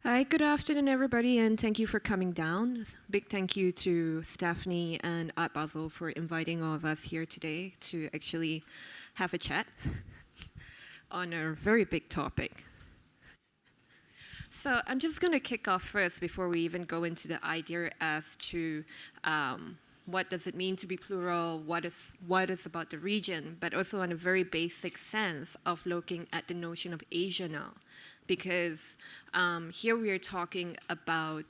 Hi, good afternoon, everybody, and thank you for coming down. Big thank you to Stephanie and Art Basel for inviting all of us here today to actually have a chat on a very big topic. So I'm just going to kick off first before we even go into the idea as to what does it mean to be plural, what is about the region, but also on a very basic sense of looking at the notion of Asia now. Because here we are talking about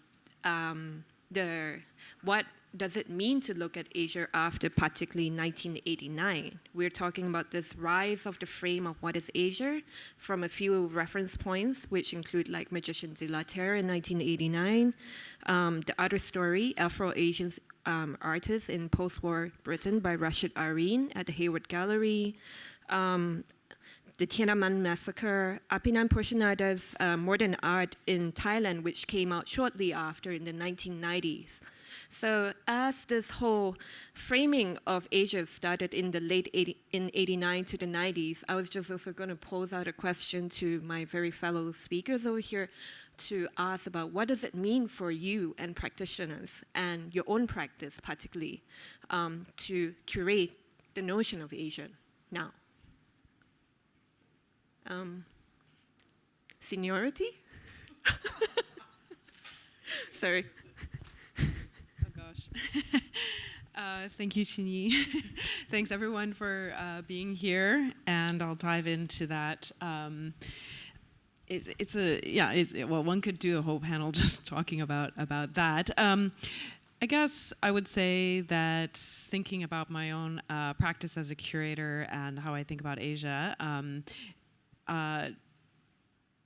what does it mean to look at Asia after particularly 1989. We're talking about this rise of the frame of what is Asia from a few reference points, which include like Magician de la Terre in 1989, The Other Story, Afro-Asian Artists in Post-War Britain by Rashid Areen at the Hayward Gallery, the Tiananmen Massacre, Apinan Pushanada's Modern Art in Thailand, which came out shortly after in the 1990s. So as this whole framing of Asia started in the in 89 to the 90s, I was just also going to pose out a question to my very fellow speakers over here to ask about what does it mean for you and practitioners and your own practice particularly to curate the notion of Asia now. Seniority? Sorry. Oh gosh. Thank you, Qinyi. Thanks everyone for being here, and I'll dive into that. Well, one could do a whole panel just talking about that. I guess I would say that thinking about my own practice as a curator and how I think about Asia.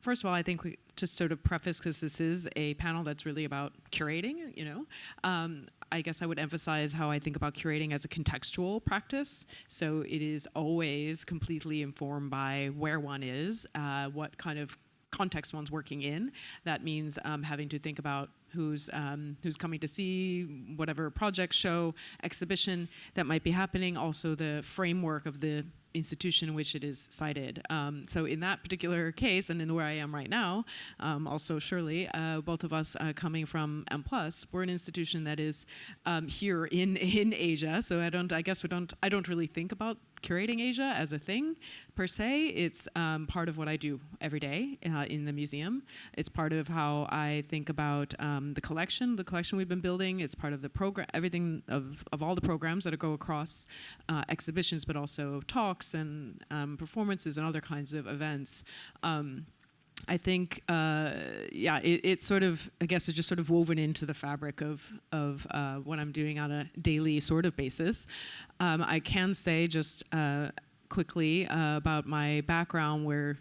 First of all, I think we just sort of preface, because this is a panel that's really about curating, I guess I would emphasize how I think about curating as a contextual practice. So it is always completely informed by where one is, what kind of context one's working in. That means having to think about who's coming to see whatever project, show, exhibition that might be happening, also the framework of the institution in which it is cited. So in that particular case, and in where I am right now, also Shirley, both of us coming from M+, we're an institution that is here in Asia. So I don't really think about curating Asia as a thing per se. It's part of what I do every day in the museum. It's part of how I think about the collection we've been building. It's part of the program, everything of all the programs that go across exhibitions, but also talks and performances and other kinds of events. I think, it's sort of, I guess it's just sort of woven into the fabric of what I'm doing on a daily sort of basis. I can say just quickly about my background where,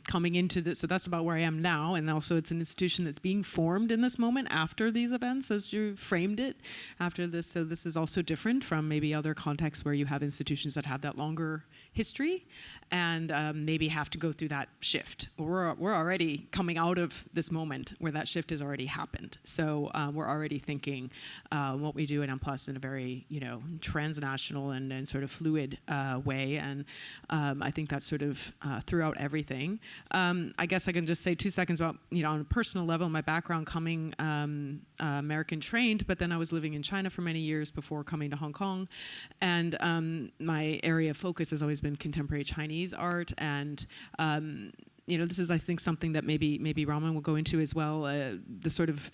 coming into this, so that's about where I am now, and also it's an institution that's being formed in this moment after these events, as you framed it, after this. So this is also different from maybe other contexts where you have institutions that have that longer history and maybe have to go through that shift. We're already coming out of this moment where that shift has already happened. So we're already thinking what we do at M+ in a very, transnational and sort of fluid way. And I think that's sort of throughout everything. I guess I can just say 2 seconds about, on a personal level, my background coming American trained, but then I was living in China for many years before coming to Hong Kong. And my area of focus has always been contemporary Chinese art, and this is, I think, something that maybe Raman will go into as well, the sort of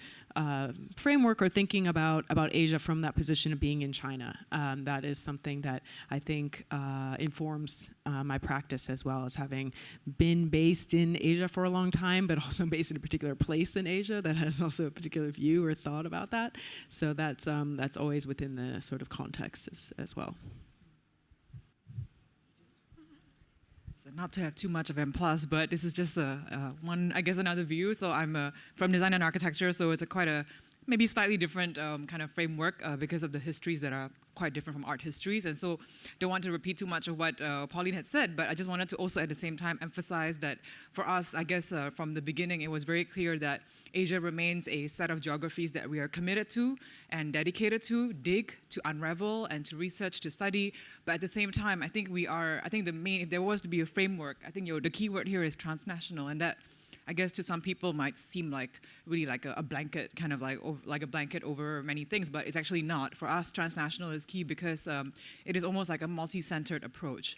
framework or thinking about Asia from that position of being in China. That is something that I think informs my practice, as well as having been based in Asia for a long time, but also based in a particular place in Asia that has also a particular view or thought about that. So that's always within the sort of context as well. Not to have too much of M+, but this is just another view. So I'm from design and architecture, so it's quite a maybe slightly different kind of framework because of the histories that are quite different from art histories. And so don't want to repeat too much of what Pauline had said, but I just wanted to also at the same time emphasize that for us, I guess from the beginning, it was very clear that Asia remains a set of geographies that we are committed to and dedicated to dig, to unravel, and to research, to study. But at the same time, I think if there was to be a framework, I think the key word here is transnational, and that I guess to some people might seem like really like a blanket, kind of like a blanket over many things, but it's actually not. For us, transnational is key because it is almost like a multi-centered approach,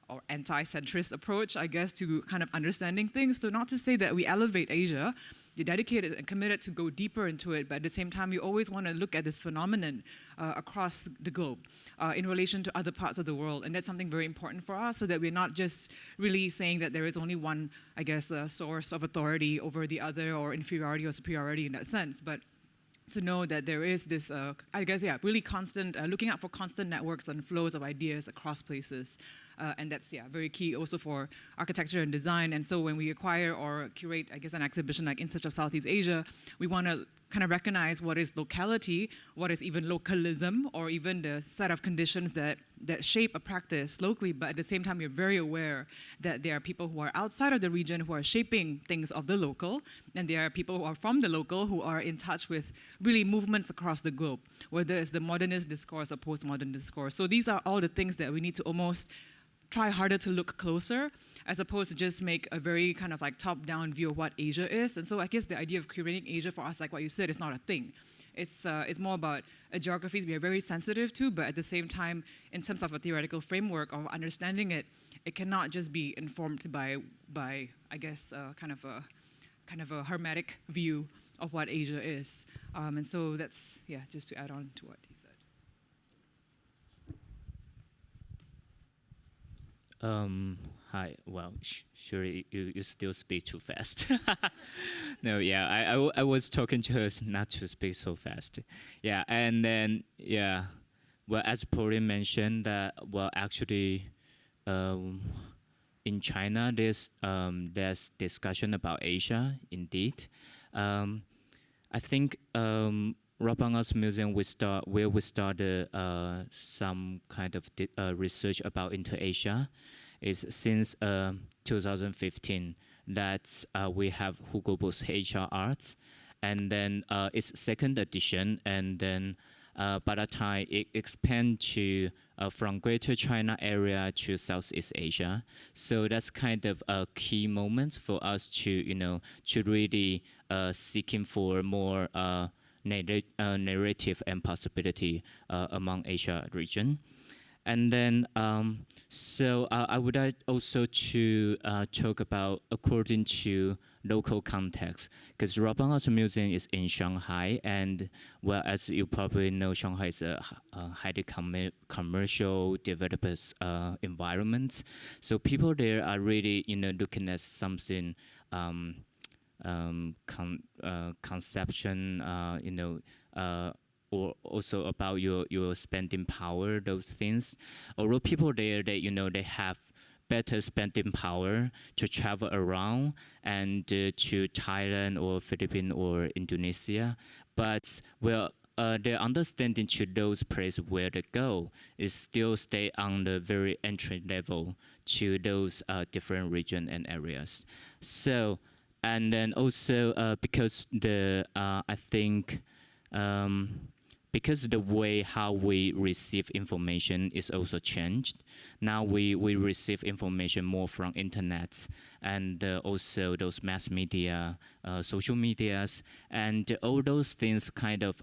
or anti-centrist approach, I guess, to kind of understanding things. So not to say that we elevate Asia, you're dedicated and committed to go deeper into it, but at the same time, you always want to look at this phenomenon across the globe in relation to other parts of the world. And that's something very important for us, so that we're not just really saying that there is only one, I guess, source of authority over the other, or inferiority or superiority in that sense, but to know that there is this, I guess, really constant, looking out for constant networks and flows of ideas across places. And that's, very key also for architecture and design. And so when we acquire or curate, I guess, an exhibition like In Search of Southeast Asia, we want to kind of recognize what is locality, what is even localism, or even the set of conditions that shape a practice locally, but at the same time, you're very aware that there are people who are outside of the region who are shaping things of the local, and there are people who are from the local who are in touch with really movements across the globe, whether it's the modernist discourse or postmodern discourse. So these are all the things that we need to almost try harder to look closer, as opposed to just make a very kind of like top-down view of what Asia is. And so I guess the idea of curating Asia for us, like what you said, is not a thing. It's more about geographies we are very sensitive to, but at the same time, in terms of a theoretical framework of understanding it, it cannot just be informed by I guess, kind of a hermetic view of what Asia is. And so that's, just to add on to what he said. Hi. Well, Shirley, you still speak too fast. No, I was talking to her not to speak so fast. Yeah, and then well, as Pauline mentioned that, well, actually, in China there's discussion about Asia. Indeed, I think Rockbund Arts Museum we started some kind of research about Inter-Asia is since 2015 that we have Hugo Boss HR Arts, and then it's second edition, and then by the time it expand to from Greater China area to Southeast Asia. So that's kind of a key moment for us to to really seeking for more narrative and possibility among Asia region. And then, so I would like also to talk about according to local context, because Rockbund Arts Museum is in Shanghai, and well, as you probably know, Shanghai is a highly commercial developers environment. So people there are really looking at something conception, or also about your spending power, those things. Although people there, they have better spending power to travel around and to Thailand or Philippines or Indonesia, but well, their understanding to those places where they go is still stay on the very entry level to those different regions and areas. So, and then also because I think because the way how we receive information is also changed. Now we receive information more from internet and also those mass media, social medias, and all those things kind of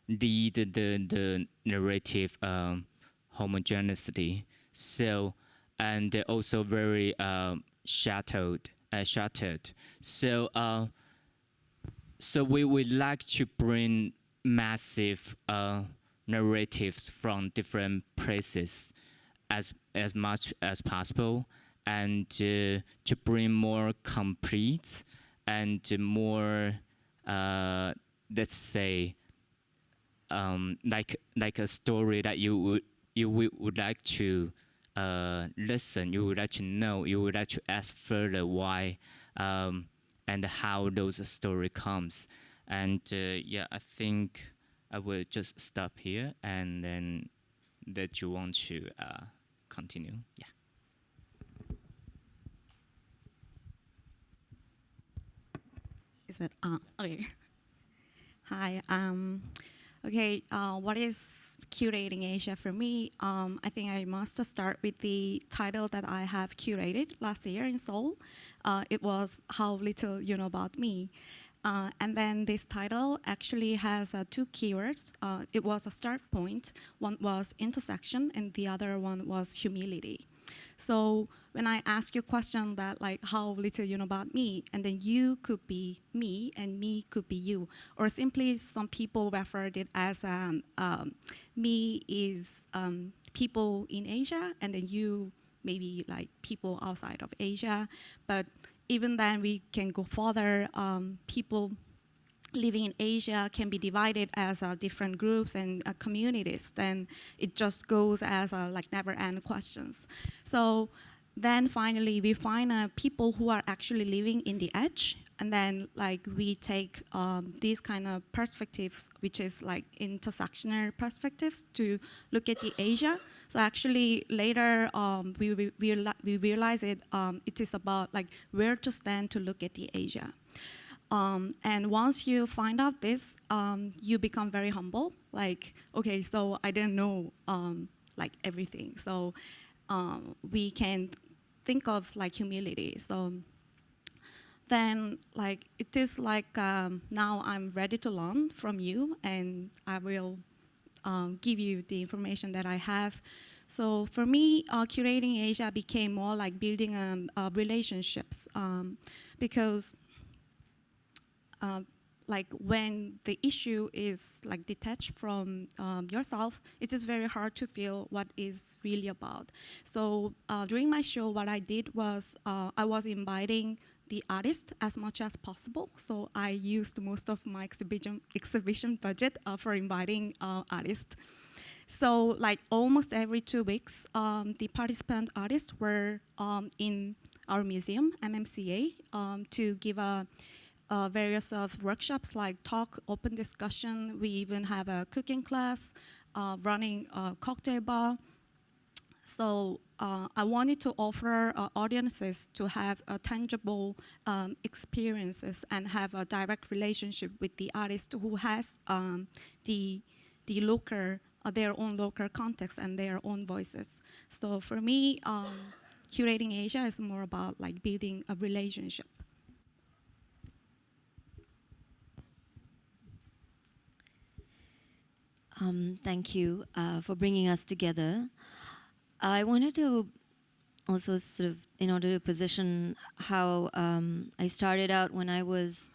the narrative homogeneity. So and also very shattered. So we would like to bring massive narratives from different places as much as possible, and to bring more complete and more let's say like a story that you would like to listen, you would like to know, you would like to ask further why and how those story comes. And I think I will just stop here and then that you want to continue. Yeah. Is it okay? Hi. Okay, what is curating Asia for me? I think I must start with the title that I have curated last year in Seoul. It was How Little You Know About Me. And then this title actually has two keywords. It was a start point. One was intersection, and the other one was humility. So when I ask you a question that like how little you know about me, and then you could be me and me could be you, or simply some people referred it as me is people in Asia, and then you maybe like people outside of Asia. But even then we can go further. People living in Asia can be divided as different groups and communities. Then it just goes as like never-end questions. So then finally we find people who are actually living in the edge, and then like we take these kind of perspectives, which is like intersectional perspectives, to look at the Asia. So actually later we realize it is about like where to stand to look at the Asia. And once you find out this, you become very humble. Like, okay, so I didn't know like everything. So we can think of like humility. So then like it is like now I'm ready to learn from you, and I will give you the information that I have. So for me, curating Asia became more like building relationships because like when the issue is like detached from yourself, it is very hard to feel what is really about. So during my show, what I did was I was inviting the artist as much as possible. So I used most of my exhibition budget for inviting artists. So like almost every 2 weeks, the participant artists were in our museum, MMCA, to give various workshops like talk, open discussion. We even have a cooking class, running a cocktail bar. So I wanted to offer audiences to have tangible experiences and have a direct relationship with the artist who has the local, their own local context and their own voices. So for me, curating Asia is more about like building a relationship. Thank you for bringing us together. I wanted to also sort of, in order to position how I started out when I was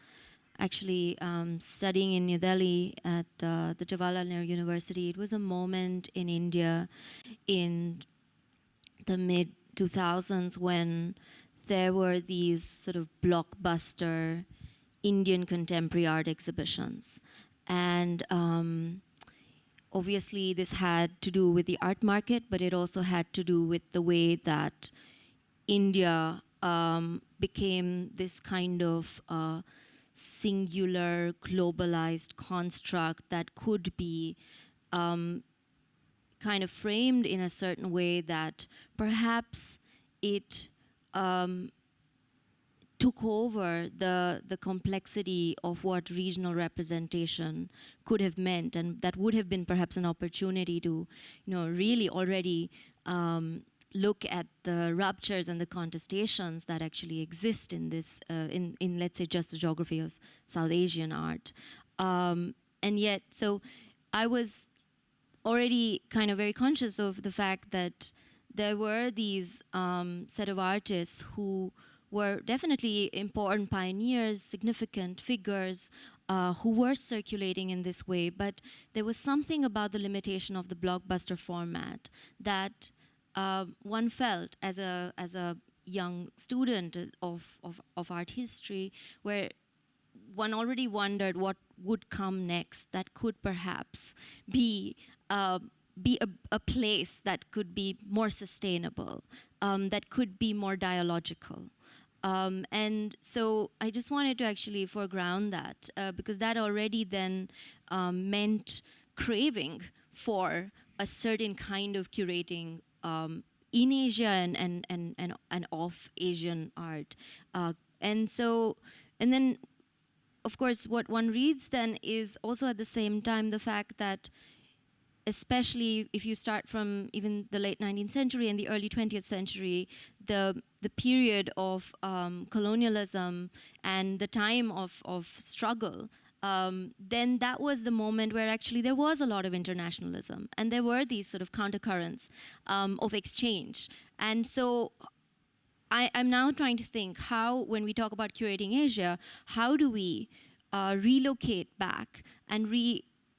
actually studying in New Delhi at the Jawaharlal University. It was a moment in India in the mid-2000s when there were these sort of blockbuster Indian contemporary art exhibitions. And obviously, this had to do with the art market, but it also had to do with the way that India became this kind of singular, globalized construct that could be kind of framed in a certain way that perhaps it took over the complexity of what regional representation could have meant, and that would have been perhaps an opportunity to, really already look at the ruptures and the contestations that actually exist in this, in let's say just the geography of South Asian art, and yet, so I was already kind of very conscious of the fact that there were these set of artists who were definitely important pioneers, significant figures who were circulating in this way, but there was something about the limitation of the blockbuster format that one felt as a young student of art history, where one already wondered what would come next that could perhaps be a place that could be more sustainable, that could be more dialogical. And so I just wanted to actually foreground that because that already then meant craving for a certain kind of curating in Asia and of Asian art. And then of course, what one reads then is also at the same time the fact that, especially if you start from even the late 19th century and the early 20th century, the period of colonialism and the time of struggle, then that was the moment where actually there was a lot of internationalism and there were these sort of countercurrents of exchange. And so I'm now trying to think how, when we talk about curating Asia, how do we relocate back and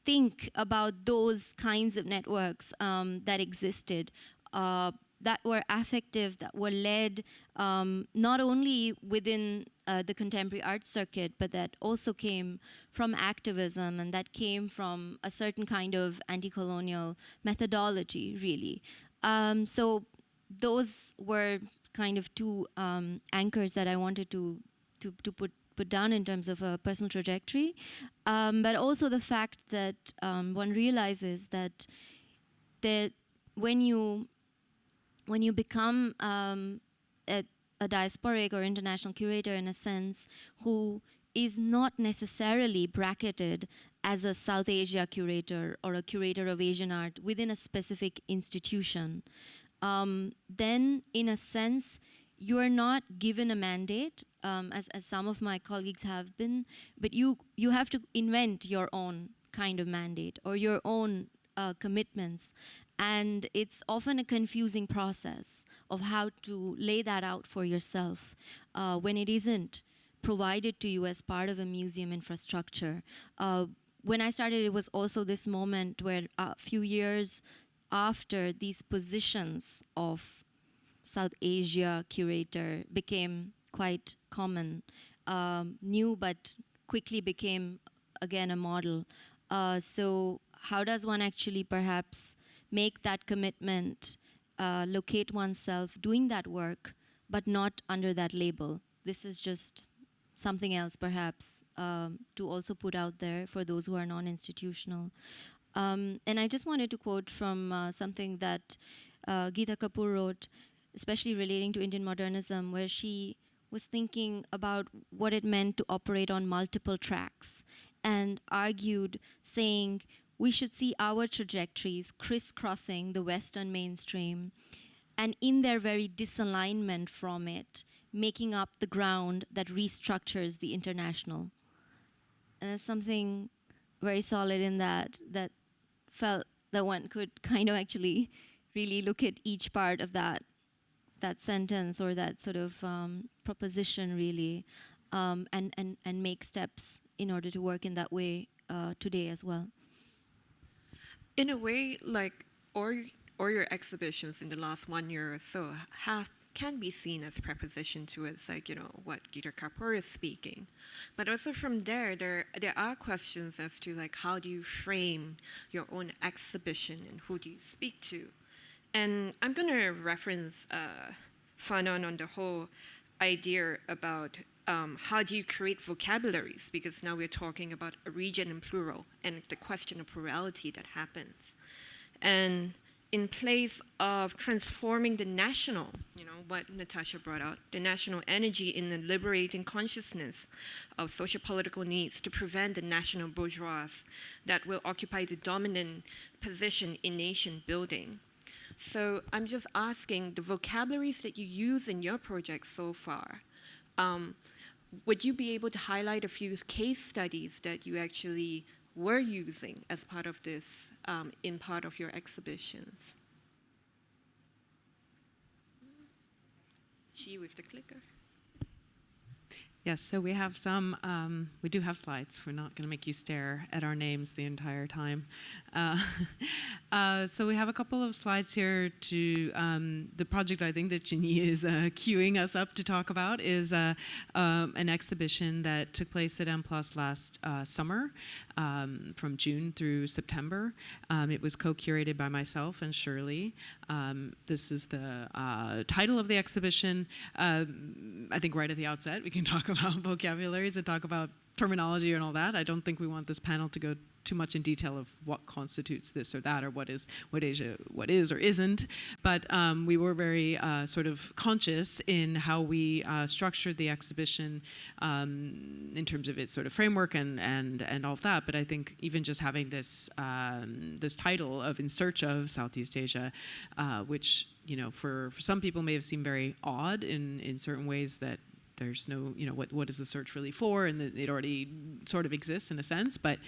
think about those kinds of networks that existed, that were affective, that were led not only within the contemporary art circuit, but that also came from activism and that came from a certain kind of anti-colonial methodology, really. So those were kind of two anchors that I wanted to put down in terms of a personal trajectory, but also the fact that one realizes that when you become a diasporic or international curator, in a sense, who is not necessarily bracketed as a South Asia curator or a curator of Asian art within a specific institution, then in a sense you are not given a mandate, as some of my colleagues have been, but you have to invent your own kind of mandate or your own commitments. And it's often a confusing process of how to lay that out for yourself when it isn't provided to you as part of a museum infrastructure. When I started, it was also this moment where a few years after these positions of South Asia curator became quite common, new but quickly became again a model. So how does one actually perhaps make that commitment, locate oneself doing that work, but not under that label? This is just something else perhaps to also put out there for those who are non-institutional. And I just wanted to quote from something that Geeta Kapoor wrote, especially relating to Indian modernism, where she was thinking about what it meant to operate on multiple tracks and argued, saying, we should see our trajectories crisscrossing the Western mainstream and in their very disalignment from it, making up the ground that restructures the international. And there's something very solid in that felt that one could kind of actually really look at each part of that sentence or that sort of proposition really, and make steps in order to work in that way today as well. In a way, like, or your exhibitions in the last 1 year or so can be seen as preposition towards, like, you know, what Geeta Kapoor is speaking. But also from there are questions as to, like, how do you frame your own exhibition and who do you speak to? And I'm going to reference Fanon on the whole idea about how do you create vocabularies, because now we're talking about a region in plural and the question of plurality that happens. And in place of transforming the national, you know, what Natasha brought out, the national energy in the liberating consciousness of socio-political needs to prevent the national bourgeois that will occupy the dominant position in nation building. So I'm just asking, the vocabularies that you use in your project so far, would you be able to highlight a few case studies that you actually were using as part of this, in part of your exhibitions? Hsieh with the clicker. Yes, so we have some, we do have slides. We're not going to make you stare at our names the entire time. So we have a couple of slides here to, the project I think that Qinyi is queuing us up to talk about is an exhibition that took place at M+ last summer, from June through September. It was co-curated by myself and Shirley. This is the title of the exhibition. I think right at the outset we can talk about vocabularies and talk about terminology and all that. I don't think we want this panel to go too much in detail of what constitutes this or that, or what is or isn't. But we were very sort of conscious in how we structured the exhibition in terms of its sort of framework and all of that. But I think even just having this this title of In Search of Southeast Asia, which for some people may have seemed very odd in certain ways, that there's no, what is the search really for? And it already sort of exists in a sense. But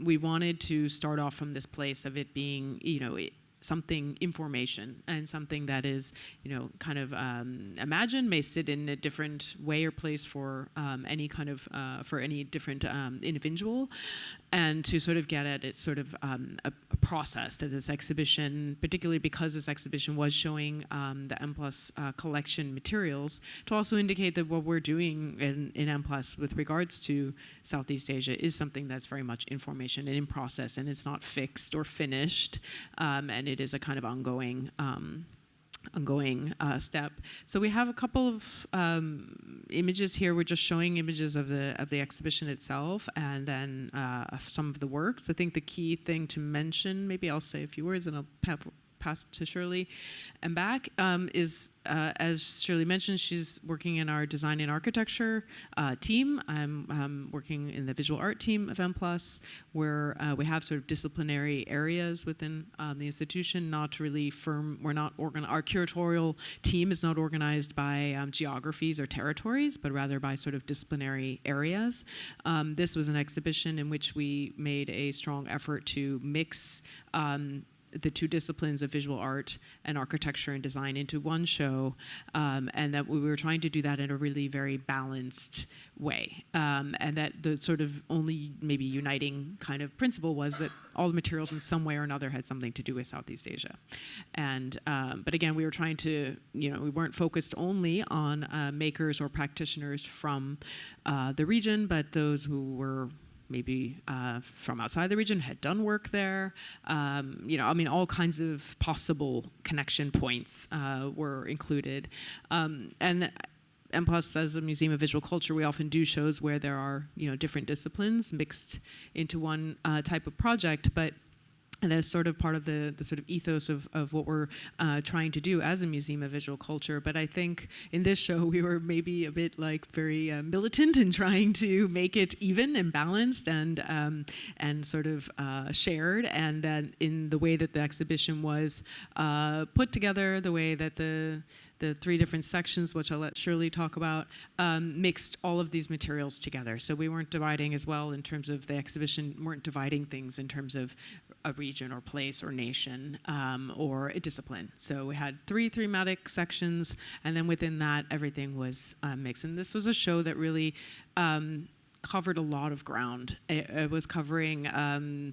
we wanted to start off from this place of it being, something information and something that is, kind of imagined, may sit in a different way or place for any kind of, for any different individual, and to sort of get at it sort of a process that this exhibition, particularly because this exhibition was showing the M+ collection materials, to also indicate that what we're doing in M+ with regards to Southeast Asia is something that's very much information and in process, and it's not fixed or finished, and it is a kind of ongoing step. So we have a couple of images here. We're just showing images of the exhibition itself, and then some of the works. I think the key thing to mention, maybe I'll say a few words and I'll pass to Shirley and back, is, as Shirley mentioned, she's working in our design and architecture team. I'm working in the visual art team of M+, where we have sort of disciplinary areas within the institution, not really firm. We're not our curatorial team is not organized by geographies or territories, but rather by sort of disciplinary areas. This was an exhibition in which we made a strong effort to mix the two disciplines of visual art and architecture and design into one show, and that we were trying to do that in a really very balanced way, and that the sort of only maybe uniting kind of principle was that all the materials in some way or another had something to do with Southeast Asia. And but again, we were trying to, we weren't focused only on makers or practitioners from the region, but those who were maybe from outside the region, had done work there. All kinds of possible connection points were included. And M+ as a museum of visual culture, we often do shows where there are, different disciplines mixed into one type of project, but that's sort of part of the sort of ethos of what we're trying to do as a museum of visual culture. But I think in this show we were maybe a bit very militant in trying to make it even and balanced and sort of shared, and that in the way that the exhibition was put together, the way that the three different sections, which I'll let Shirley talk about, mixed all of these materials together. So we weren't dividing as well in terms of the exhibition, weren't dividing things in terms of a region or place or nation or a discipline. So we had three thematic sections, and then within that, everything was mixed. And this was a show that really covered a lot of ground. It was covering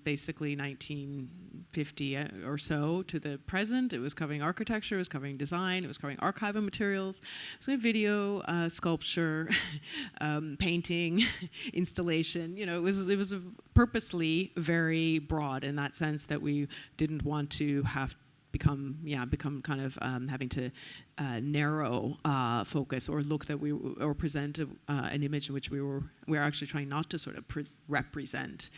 basically 1950 or so to the present. It was covering architecture, it was covering design, it was covering archival materials, it was covering video, sculpture, painting, installation. It was purposely very broad in that sense, that we didn't want to become kind of having to narrow focus or look that or present an image in which we're actually trying not to sort of represent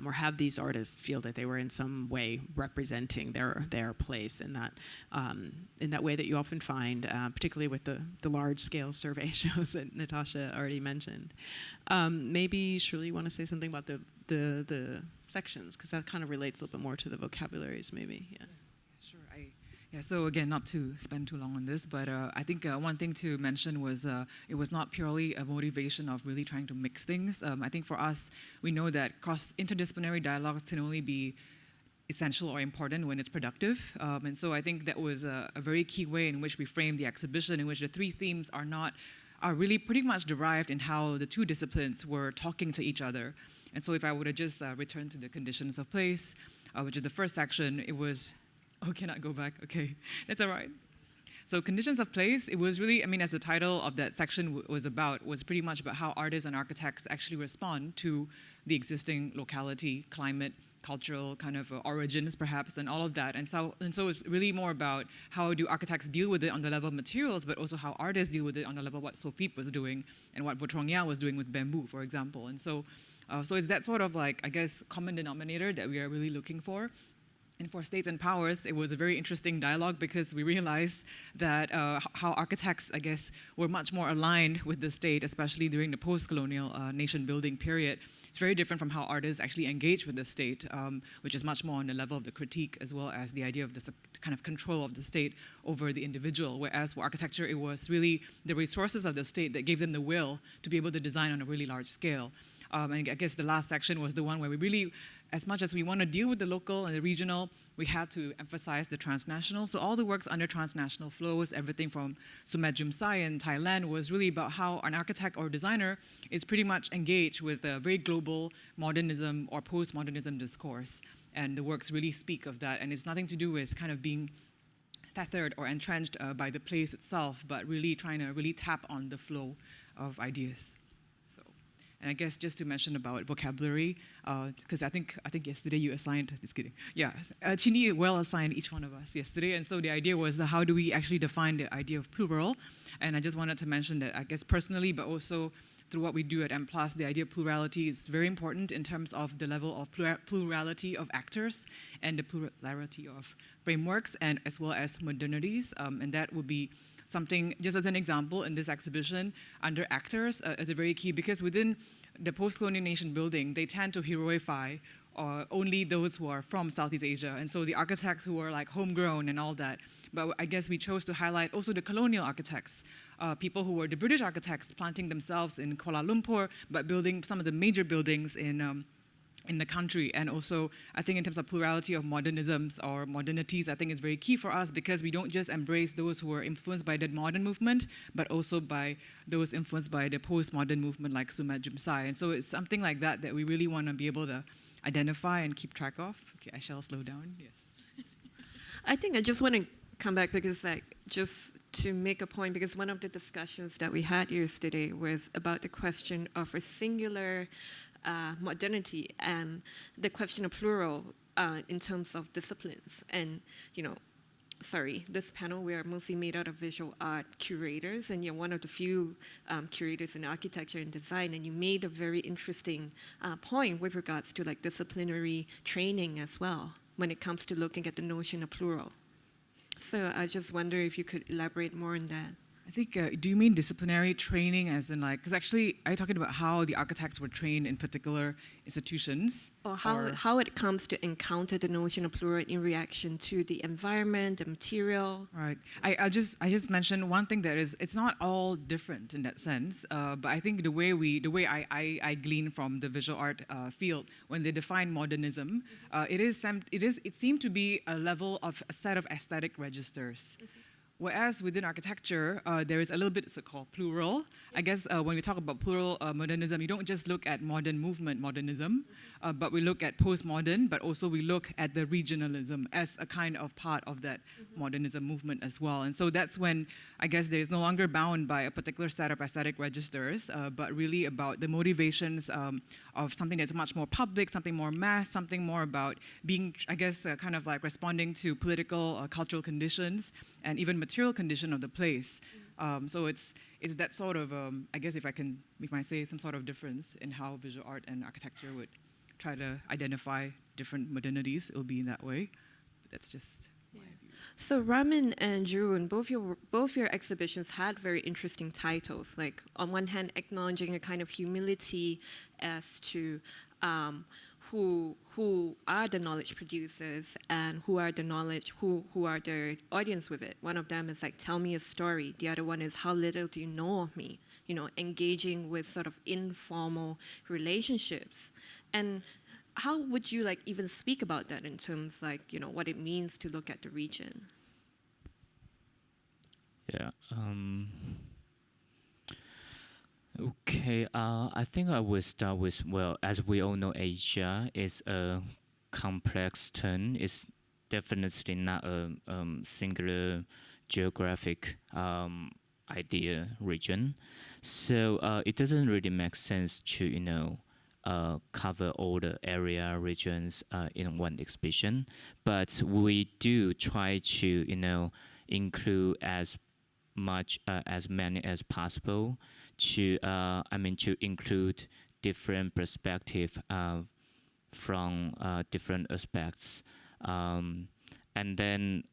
or have these artists feel that they were in some way representing their place in that way that you often find, particularly with the large scale survey shows that Natasha already mentioned. Maybe Shirley, you want to say something about the sections, because that kind of relates a little bit more to the vocabularies, maybe. Yeah. Sure. So again, not to spend too long on this, but I think one thing to mention was it was not purely a motivation of really trying to mix things. I think for us, we know that interdisciplinary dialogues can only be essential or important when it's productive. And so I think that was a very key way in which we framed the exhibition, in which the three themes are really pretty much derived in how the two disciplines were talking to each other. And so if I were to just return to the conditions of place, which is the first section, it was... Oh, can I go back? Okay, that's all right. So conditions of place, it was really, as the title of that section was pretty much about how artists and architects actually respond to the existing locality, climate, cultural kind of origins perhaps, and all of that. And so it's really more about how do architects deal with it on the level of materials, but also how artists deal with it on the level of what Sophie was doing and what Vautronier was doing with bamboo, for example. And so So it's that sort of like, I guess, common denominator that we are really looking for. And for states and powers, it was a very interesting dialogue because we realized that how architects, I guess, were much more aligned with the state, especially during the post-colonial nation-building period. It's very different from how artists actually engage with the state, which is much more on the level of the critique as well as the idea of the kind of control of the state over the individual. Whereas for architecture, it was really the resources of the state that gave them the will to be able to design on a really large scale. And I guess the last section was the one where we really, as much as we want to deal with the local and the regional, we had to emphasize the transnational. So all the works under transnational flows, everything from Hsieh in Thailand, was really about how an architect or designer is pretty much engaged with a very global modernism or postmodernism discourse. And the works really speak of that. And it's nothing to do with kind of being tethered or entrenched by the place itself, but really trying to really tap on the flow of ideas. And I guess just to mention about vocabulary, because I think yesterday you assigned, just kidding. Yeah, Qinyi well assigned each one of us yesterday. And so the idea was how do we actually define the idea of plural? And I just wanted to mention that I guess personally, but also through what we do at M+, the idea of plurality is very important in terms of the level of plurality of actors and the plurality of frameworks and as well as modernities. And that would be something, just as an example, in this exhibition, under actors is a very key, because within the post-colonial nation building, they tend to heroify only those who are from Southeast Asia. And so the architects who are like homegrown and all that. But I guess we chose to highlight also the colonial architects, people who were the British architects planting themselves in Kuala Lumpur, but building some of the major buildings in the country. And also, I think in terms of plurality of modernisms or modernities, I think it's very key for us because we don't just embrace those who are influenced by the modern movement, but also by those influenced by the postmodern movement like Hsieh. And so it's something like that that we really want to be able to identify and keep track of. Okay, I shall slow down. Yes. I think I just want to come back because just to make a point, because one of the discussions that we had yesterday was about the question of a singular modernity and the question of plural in terms of disciplines. And, this panel, we are mostly made out of visual art curators, and you're one of the few curators in architecture and design, and you made a very interesting point with regards to like disciplinary training as well when it comes to looking at the notion of plural. So I just wonder if you could elaborate more on that. I think, do you mean disciplinary training as in like, because actually, are you talking about how the architects were trained in particular institutions? Or how it comes to encounter the notion of plural in reaction to the environment, the material? Right. I just mentioned one thing that is, it's not all different in that sense, but I think the way I glean from the visual art field, when they define modernism, it seemed to be a level of a set of aesthetic registers. Mm-hmm. Whereas within architecture, there is a little bit so-called plural. I guess when we talk about plural modernism, you don't just look at modern movement modernism, but we look at postmodern, but also we look at the regionalism as a kind of part of that modernism movement as well. And so that's when I guess there is no longer bound by a particular set of aesthetic registers, but really about the motivations of something that's much more public, something more mass, something more about being, I guess, kind of like responding to political, cultural conditions, and even material condition of the place. So it's that sort of, I guess if I say some sort of difference in how visual art and architecture would try to identify different modernities, it'll be in that way. But that's just my view. So Ramin and Joowon, both your exhibitions had very interesting titles. Like on one hand, acknowledging a kind of humility as to who are the knowledge producers and who are the audience with it. One of them is like, tell me a story. The other one is, how little do you know of me? Engaging with sort of informal relationships. And how would you like even speak about that in terms like, what it means to look at the region? Yeah. Okay, I think I will start with, well, as we all know, Asia is a complex term. It's definitely not a singular geographic idea region. So it doesn't really make sense to, cover all the area regions in one exhibition. But we do try to, include as many as possible to include different perspective from different aspects. And then,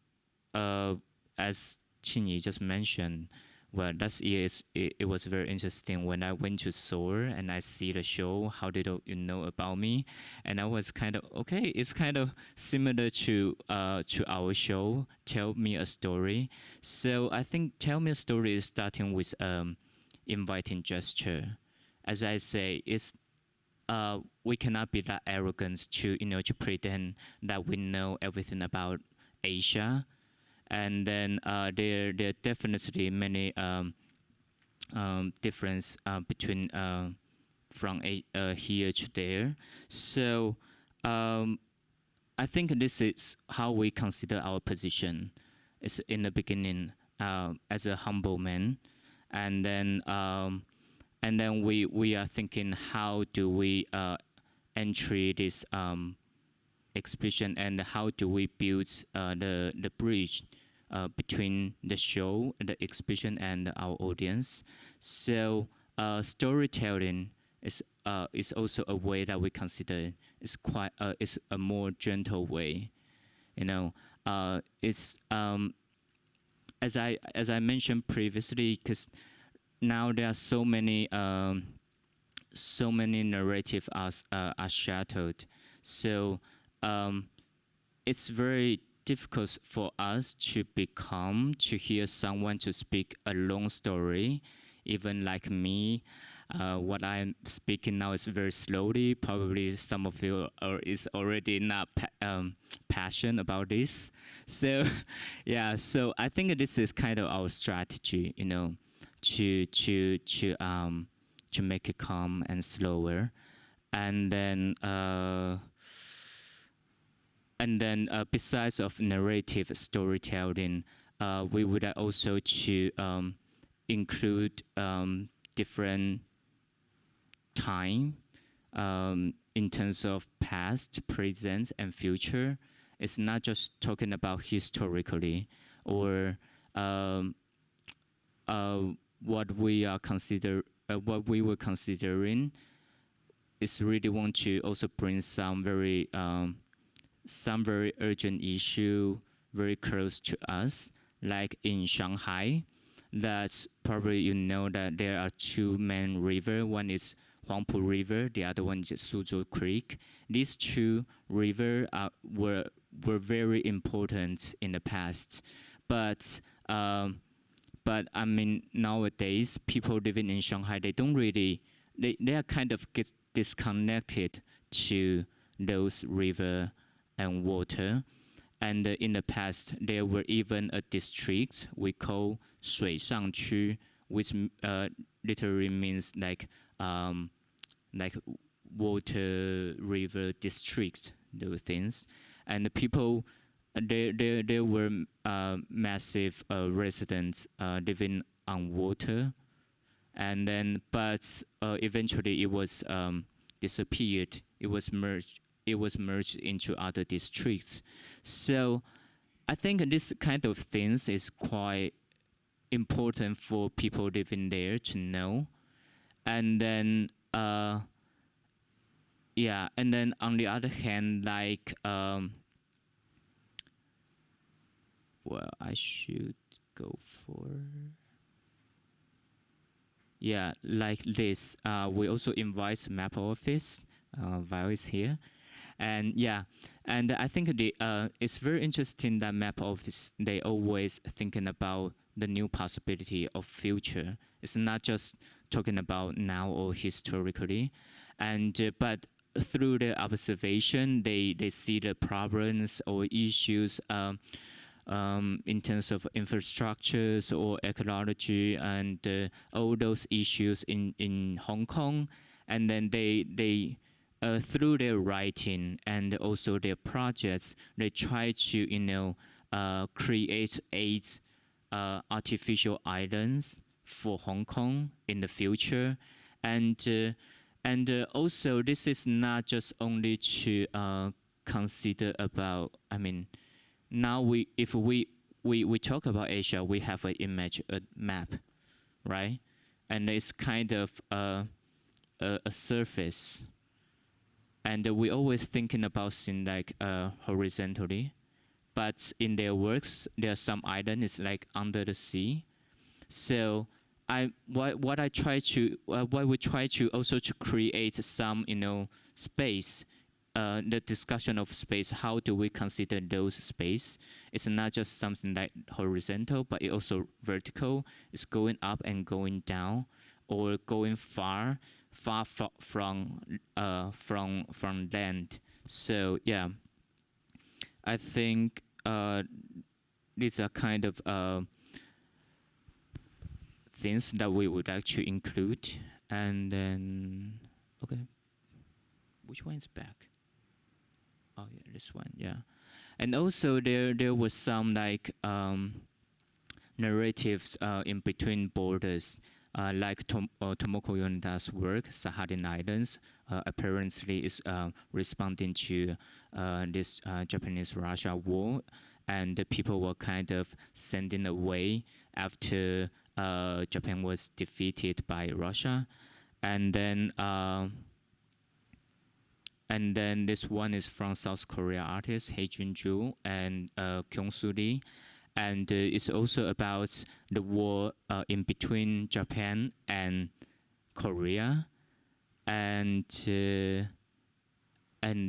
as Qinyi just mentioned, well, last year it was very interesting when I went to Seoul and I see the show. How did you know about me? And I was kind of okay. It's kind of similar to our show. Tell me a story. So I think tell me a story is starting with inviting gesture. As I say, it's we cannot be that arrogant to to pretend that we know everything about Asia. And then there are definitely many difference between from here to there. So I think this is how we consider our position. It's in the beginning as a humble man, and then we are thinking how do we entry this exhibition and how do we build the bridge between the show, the exhibition, and our audience. So storytelling is also a way that we consider it's quite it's a more gentle way. It's as I mentioned previously, because now there are so many narratives are shattered. So it's very difficult for us to hear someone to speak a long story, even like me. What I'm speaking now is very slowly. Probably some of you is already not passionate about this. So yeah, so I think this is kind of our strategy, to make it calm and slower, and then. Besides of narrative storytelling, we would also to include different time in terms of past, present, and future. It's not just talking about historically or what we were considering. Is really want to also bring some very urgent issue very close to us, like in Shanghai. That probably that there are two main rivers. One is Huangpu River, the other one is Suzhou Creek. These two rivers were very important in the past, but I mean nowadays people living in Shanghai, they don't really they are kind of get disconnected to those rivers and water. And in the past, there were even a district we call 水上区, which literally means like water river district, those things. And the people, there were massive residents living on water. And then, but eventually it was disappeared. It was merged into other districts. So I think this kind of things is quite important for people living there to know. And then and then on the other hand, like well, I should go for like this. We also invite map office. Val is here. And and I think it's very interesting that map office, they always thinking about the new possibility of future. It's not just talking about now or historically, and but through the observation, they see the problems or issues in terms of infrastructures or ecology and all those issues in Hong Kong, and then they through their writing and also their projects, they try to create 8 artificial islands for Hong Kong in the future, and also this is not just only to consider about. I mean, now if we talk about Asia, we have an image, a map, right? And it's kind of a surface, and we always thinking about things like horizontally, but in their works there are some islands like under the sea. So what we try to also to create some space, the discussion of space. How do we consider those space? It's not just something like horizontal, but it also vertical. It's going up and going down, or going far from land. So yeah, I think these are kind of things that we would actually include. And then, okay, which one is back? Oh yeah, this one, yeah. And also there was some like narratives in between borders, like Tomoko Yonda's work, Saharan Islands, apparently is responding to this Japanese-Russia war, and the people were kind of sending away after Japan was defeated by Russia. And then this one is from South Korea artist Hei Junju and Kyung-soo Lee, and it's also about the war in between Japan and Korea. And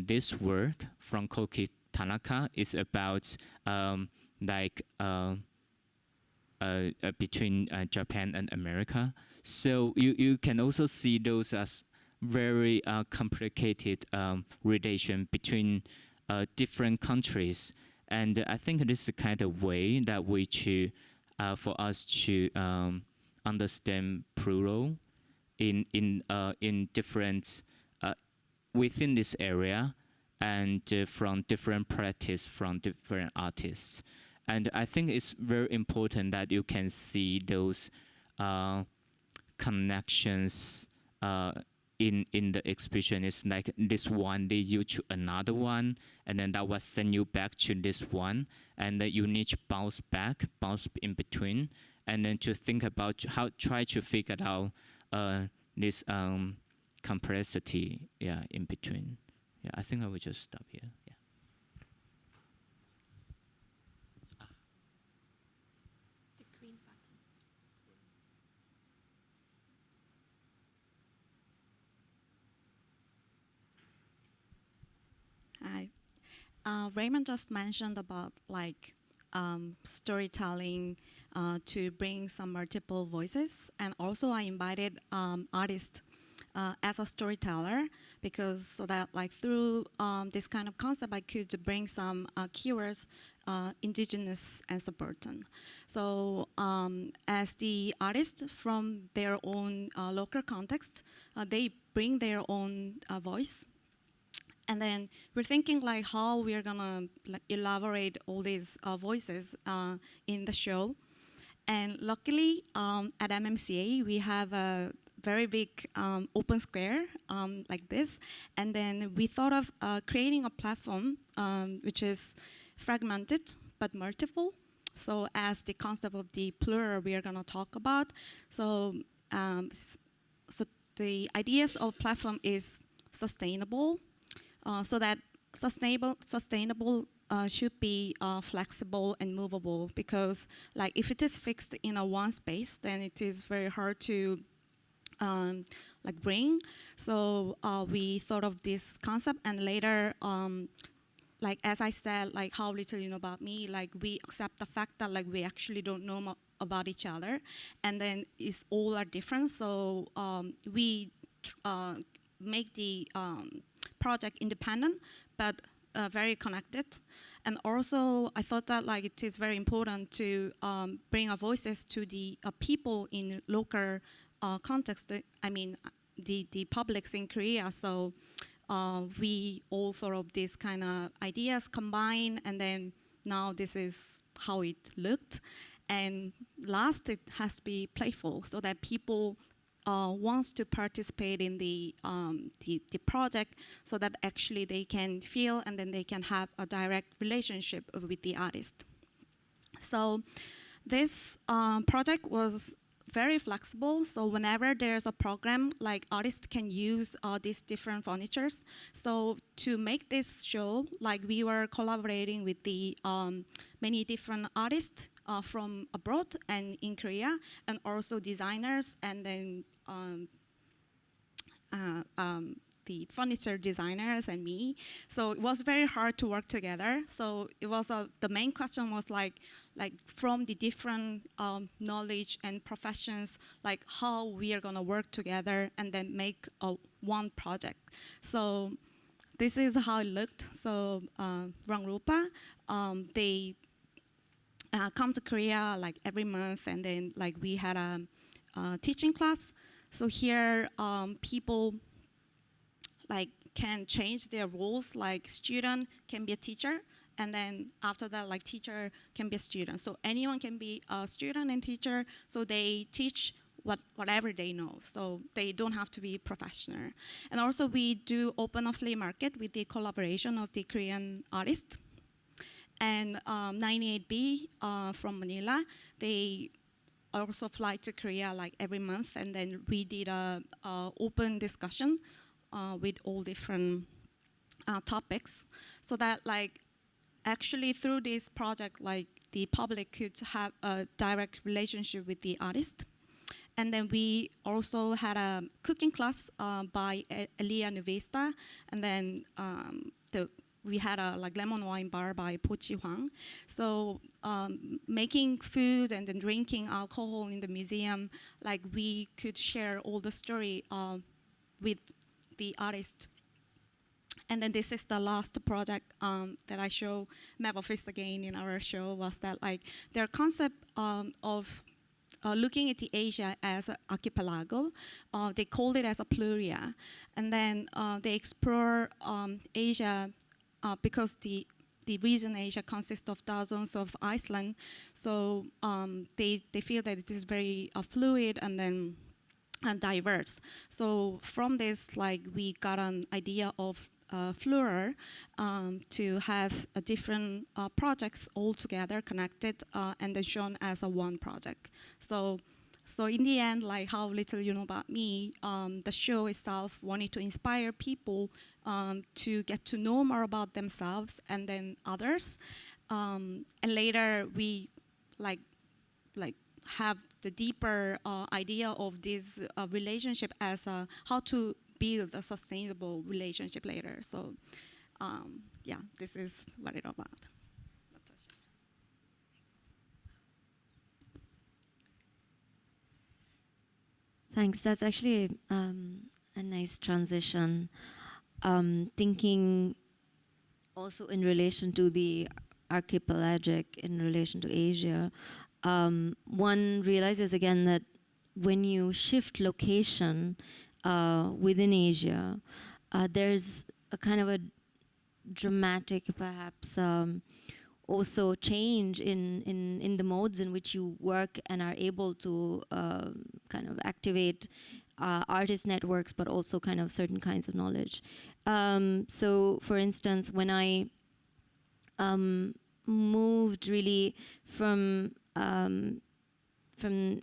this work from Koki Tanaka is about between Japan and America. So you can also see those as very complicated relation between different countries. And I think this is the kind of way that we for us to understand plural in different within this area, and from different practice from different artists. And I think it's very important that you can see those connections in the exhibition. It's like this one lead you to another one, and then that will send you back to this one, and then you need to bounce in between, and then to think about try to figure out this complexity, yeah, in between. Yeah, I think I will just stop here. Yeah. The green button. Hi. Raymond just mentioned about storytelling to bring some multiple voices, and also I invited artists as a storyteller, because so that through this kind of concept I could bring some keywords, indigenous and suburban. So as the artists from their own local context, they bring their own voice. And then we're thinking how we're gonna elaborate all these voices in the show. And luckily at MMCA we have a very big open square like this. And then we thought of creating a platform which is fragmented but multiple. So as the concept of the plural we are gonna talk about. So, so the ideas of platform is sustainable. So that sustainable should be flexible and movable, because if it is fixed in a one space, then it is very hard to bring. So we thought of this concept, and later, as I said, how little you know about me, we accept the fact that we actually don't know about each other, and then it's all are different. So we make the project independent, but very connected. And also, I thought that it is very important to bring our voices to the people in local context. I mean, the publics in Korea. So we all thought of these kind of ideas combined, and then now this is how it looked. And last, it has to be playful, so that people wants to participate in the project, so that actually they can feel and then they can have a direct relationship with the artist. So this project was very flexible. So whenever there's a program, like artists can use these different furnitures. So to make this show, like we were collaborating with the many different artists from abroad and in Korea, and also designers, and then the furniture designers and me. So it was very hard to work together. So it was the main question was like from the different knowledge and professions, like how we are gonna work together and then make one project. So this is how it looked. So Rangrupa, they come to Korea like every month, and then like we had a teaching class. So here people like can change their roles, like student can be a teacher, and then after that like teacher can be a student. So anyone can be a student and teacher, so they teach whatever they know, so they don't have to be professional. And also we do open a flea market with the collaboration of the Korean artists. And 98B from Manila, they also fly to Korea like every month, and then we did a open discussion with all different topics, so that like actually through this project, like the public could have a direct relationship with the artist. And then we also had a cooking class by Elia Nuvesta, and then we had a like lemon wine bar by Pochi Hwang. So making food and then drinking alcohol in the museum, like we could share all the story with the artist. And then this is the last project that I show Map Office again in our show, was that like their concept of looking at the Asia as an archipelago, they called it as a pluria. And then they explore Asia because the region Asia consists of thousands of islands. So they feel that it is very fluid and then diverse. So from this, like we got an idea of Plural to have different projects all together connected and then shown as a one project. So in the end, like how little you know about me, the show itself wanted to inspire people to get to know more about themselves and then others. And later we like have the deeper idea of this relationship as how to build a sustainable relationship later. So yeah, this is what it's about. Natasha. Thanks. That's actually a nice transition. Thinking also in relation to the archipelagic, in relation to Asia, one realizes again that when you shift location within Asia, there's a kind of a dramatic, perhaps, also change in the modes in which you work and are able to kind of activate artist networks, but also kind of certain kinds of knowledge. So, for instance, when I moved really from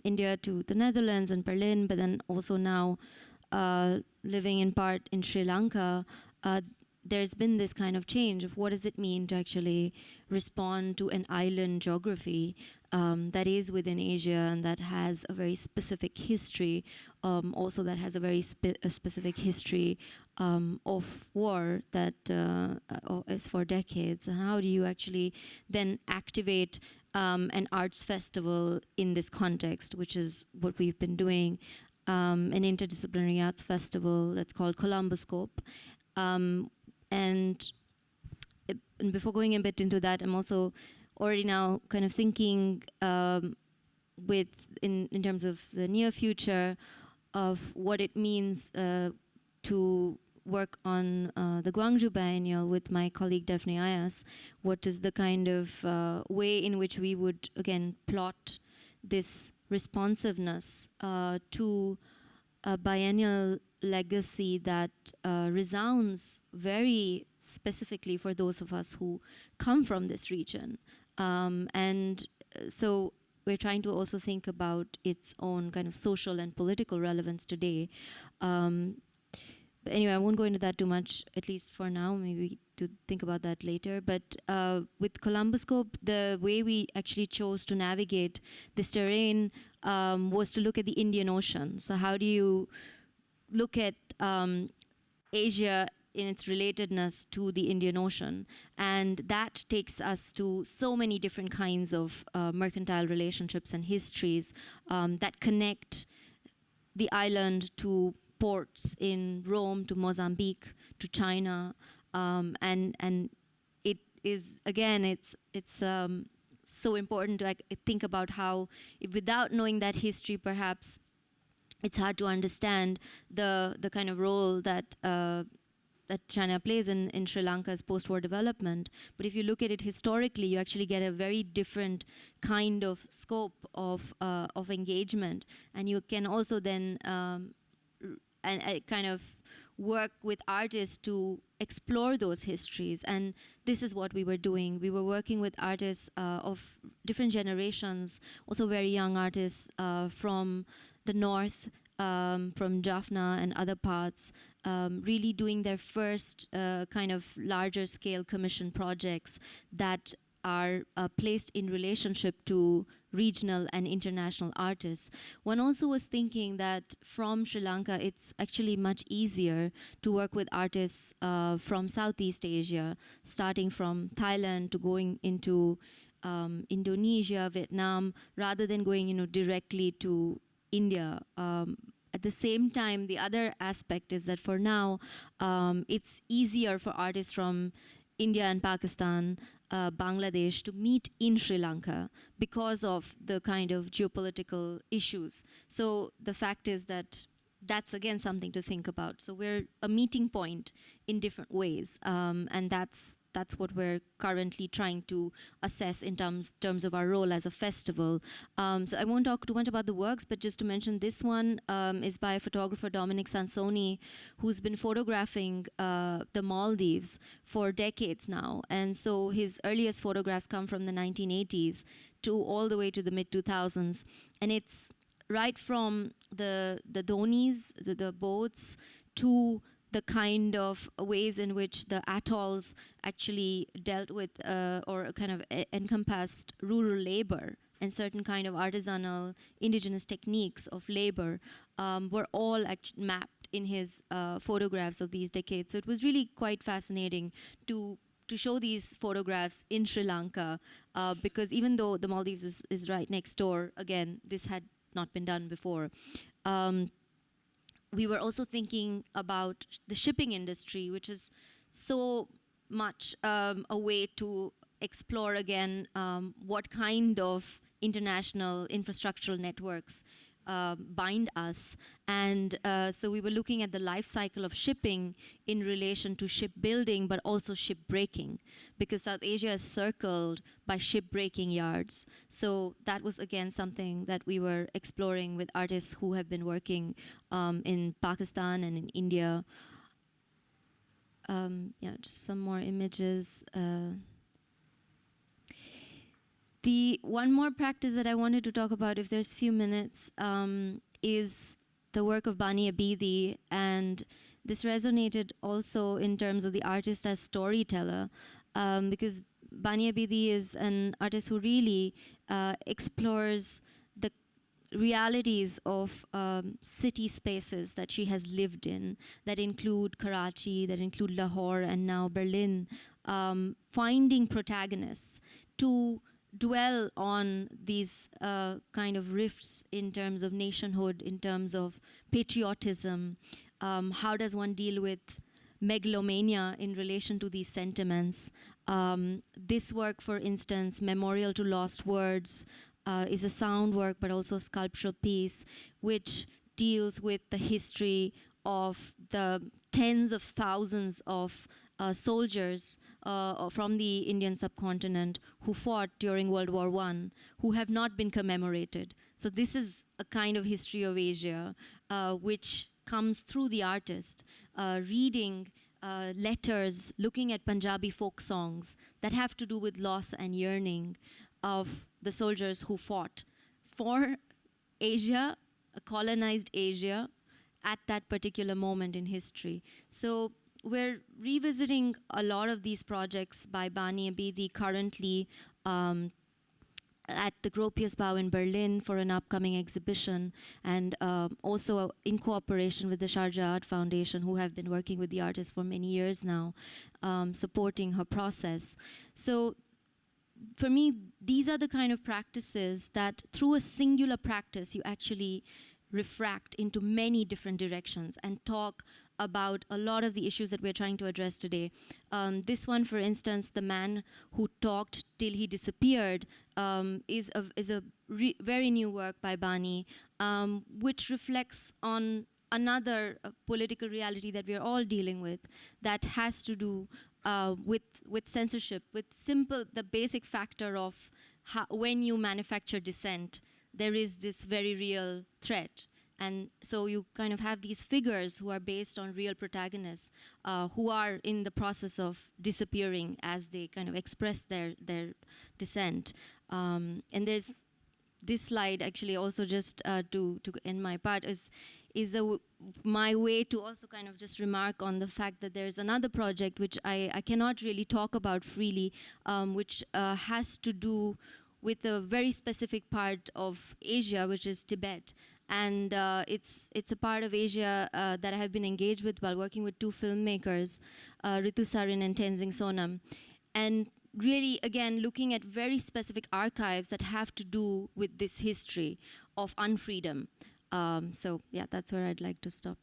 India to the Netherlands and Berlin, but then also now living in part in Sri Lanka, there's been this kind of change of what does it mean to actually respond to an island geography that is within Asia and that has a very specific history, also that has a very specific history of war that is for decades. And how do you actually then activate an arts festival in this context, which is what we've been doing, an interdisciplinary arts festival that's called Colomboscope. And before going a bit into that, I'm also already now kind of thinking in terms of the near future of what it means to work on the Gwangju Biennale with my colleague Daphne Ayas. What is the kind of way in which we would, again, plot this responsiveness to a biennial legacy that resounds very specifically for those of us who come from this region. And so we're trying to also think about its own kind of social and political relevance today. But anyway, I won't go into that too much, at least for now, maybe to think about that later. But with Colomboscope, the way we actually chose to navigate this terrain was to look at the Indian Ocean. So how do you look at Asia in its relatedness to the Indian Ocean? And that takes us to so many different kinds of mercantile relationships and histories that connect the island to ports in Rome, to Mozambique, to China, and it is, again, it's so important to think about how, if without knowing that history, perhaps it's hard to understand the kind of role that that China plays in Sri Lanka's post-war development. But if you look at it historically, you actually get a very different kind of scope of engagement, and you can also then kind of work with artists to explore those histories. And this is what we were doing. We were working with artists of different generations, also very young artists from the north, from Jaffna and other parts, really doing their first kind of larger scale commission projects that are placed in relationship to regional and international artists. One also was thinking that from Sri Lanka, it's actually much easier to work with artists from Southeast Asia, starting from Thailand to going into Indonesia, Vietnam, rather than going, directly to India. At the same time, the other aspect is that for now, it's easier for artists from India and Pakistan, Bangladesh to meet in Sri Lanka because of the kind of geopolitical issues. So the fact is that that's again something to think about. So we're a meeting point in different ways, and that's what we're currently trying to assess in terms of our role as a festival. So I won't talk too much about the works, but just to mention this one is by photographer Dominic Sansoni, who's been photographing the Maldives for decades now. And so his earliest photographs come from the 1980s to all the way to the mid-2000s. And it's right from the donis, the boats, to the kind of ways in which the atolls actually dealt with or kind of encompassed rural labor and certain kind of artisanal indigenous techniques of labor were all mapped in his photographs of these decades. So it was really quite fascinating to show these photographs in Sri Lanka because even though the Maldives is right next door, again, this had not been done before. We were also thinking about the shipping industry, which is so much a way to explore again what kind of international infrastructural networks bind us. And so we were looking at the life cycle of shipping in relation to shipbuilding, but also shipbreaking, because South Asia is circled by shipbreaking yards. So that was again something that we were exploring with artists who have been working in Pakistan and in India. Yeah, just some more images. The one more practice that I wanted to talk about, if there's a few minutes, is the work of Bani Abidi. And this resonated also in terms of the artist as storyteller, because Bani Abidi is an artist who really explores the realities of city spaces that she has lived in, that include Karachi, that include Lahore, and now Berlin, finding protagonists to dwell on these kind of rifts in terms of nationhood, in terms of patriotism. How does one deal with megalomania in relation to these sentiments? This work, for instance, Memorial to Lost Words, is a sound work but also a sculptural piece which deals with the history of the tens of thousands of soldiers from the Indian subcontinent who fought during World War I, who have not been commemorated. So this is a kind of history of Asia which comes through the artist, reading letters, looking at Punjabi folk songs that have to do with loss and yearning of the soldiers who fought for Asia, a colonized Asia, at that particular moment in history. So we're revisiting a lot of these projects by Bani Abidi currently at the Gropius Bau in Berlin for an upcoming exhibition, and also in cooperation with the Sharjah Art Foundation, who have been working with the artist for many years now, supporting her process. So for me, these are the kind of practices that through a singular practice, you actually refract into many different directions and talk about a lot of the issues that we're trying to address today. This one, for instance, the man who talked till he disappeared, is a very new work by Bani, which reflects on another political reality that we're all dealing with, that has to do with censorship, with the basic factor of how, when you manufacture dissent, there is this very real threat. And so you kind of have these figures who are based on real protagonists, who are in the process of disappearing as they kind of express their dissent. And there's this slide actually also, just to end my part, is my way to also kind of just remark on the fact that there's another project which I cannot really talk about freely, which has to do with a very specific part of Asia, which is Tibet. And it's a part of Asia that I have been engaged with while working with two filmmakers, Ritu Sarin and Tenzing Sonam. And really, again, looking at very specific archives that have to do with this history of unfreedom. So yeah, that's where I'd like to stop.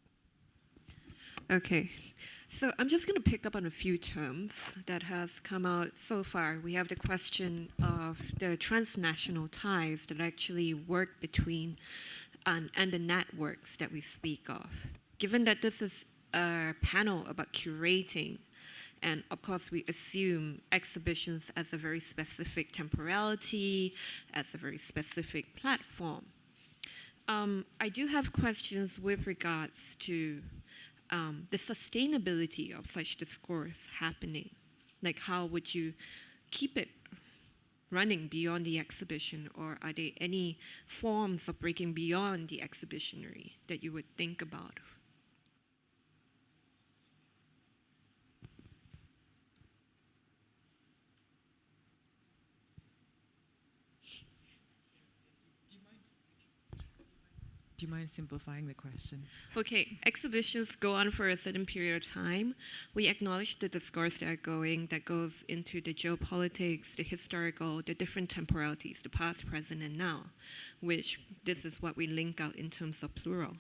Okay, so I'm just going to pick up on a few terms that has come out so far. We have the question of the transnational ties that actually work between and the networks that we speak of. Given that this is a panel about curating, and of course we assume exhibitions as a very specific temporality, as a very specific platform, I do have questions with regards to the sustainability of such discourse happening. Like, how would you keep it running beyond the exhibition, or are there any forms of breaking beyond the exhibitionary that you would think about? Do you mind simplifying the question? Okay, exhibitions go on for a certain period of time. We acknowledge the discourse that goes into the geopolitics, the historical, the different temporalities, the past, present, and now, which this is what we link out in terms of plural.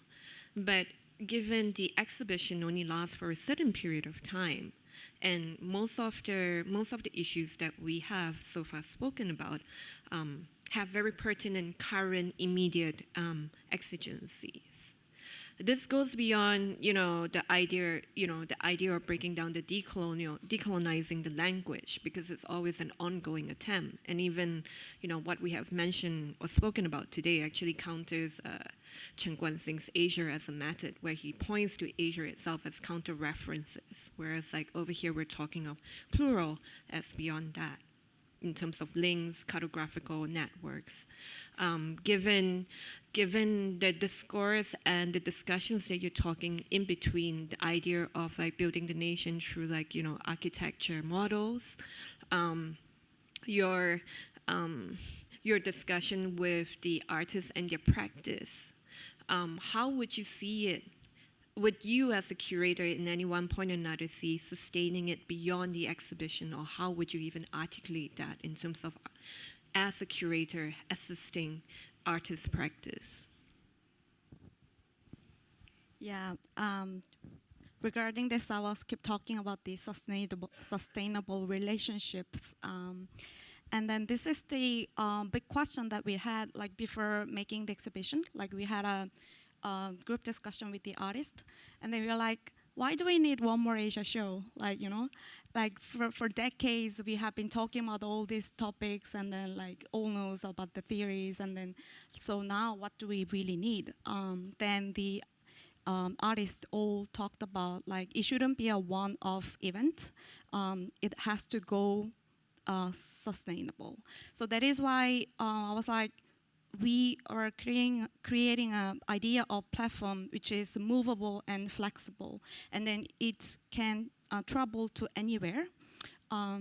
But given the exhibition only lasts for a certain period of time, and most of the issues that we have so far spoken about have very pertinent, current, immediate exigencies. This goes beyond, the idea of breaking down the decolonizing the language, because it's always an ongoing attempt. And even, what we have mentioned or spoken about today actually counters Chen Guanxing's Asia as a method, where he points to Asia itself as counter-references, whereas like over here we're talking of plural as beyond that, in terms of links, cartographical networks. Given the discourse and the discussions that you're talking in between, the idea of like building the nation through like, architecture models, your discussion with the artists and their practice, how would you see it? Would you as a curator in any one point or another see sustaining it beyond the exhibition, or how would you even articulate that in terms of, as a curator, assisting artist practice? Yeah, regarding this, I was keep talking about the sustainable relationships. And then this is the big question that we had like before making the exhibition. Like we had a group discussion with the artist, and they were like, why do we need one more Asia show? Like, like for decades we have been talking about all these topics, and then like all knows about the theories, and then so now what do we really need? Then the artists all talked about like it shouldn't be a one-off event. It has to go sustainable. So that is why I was like, we are creating an idea of platform which is movable and flexible, and then it can travel to anywhere.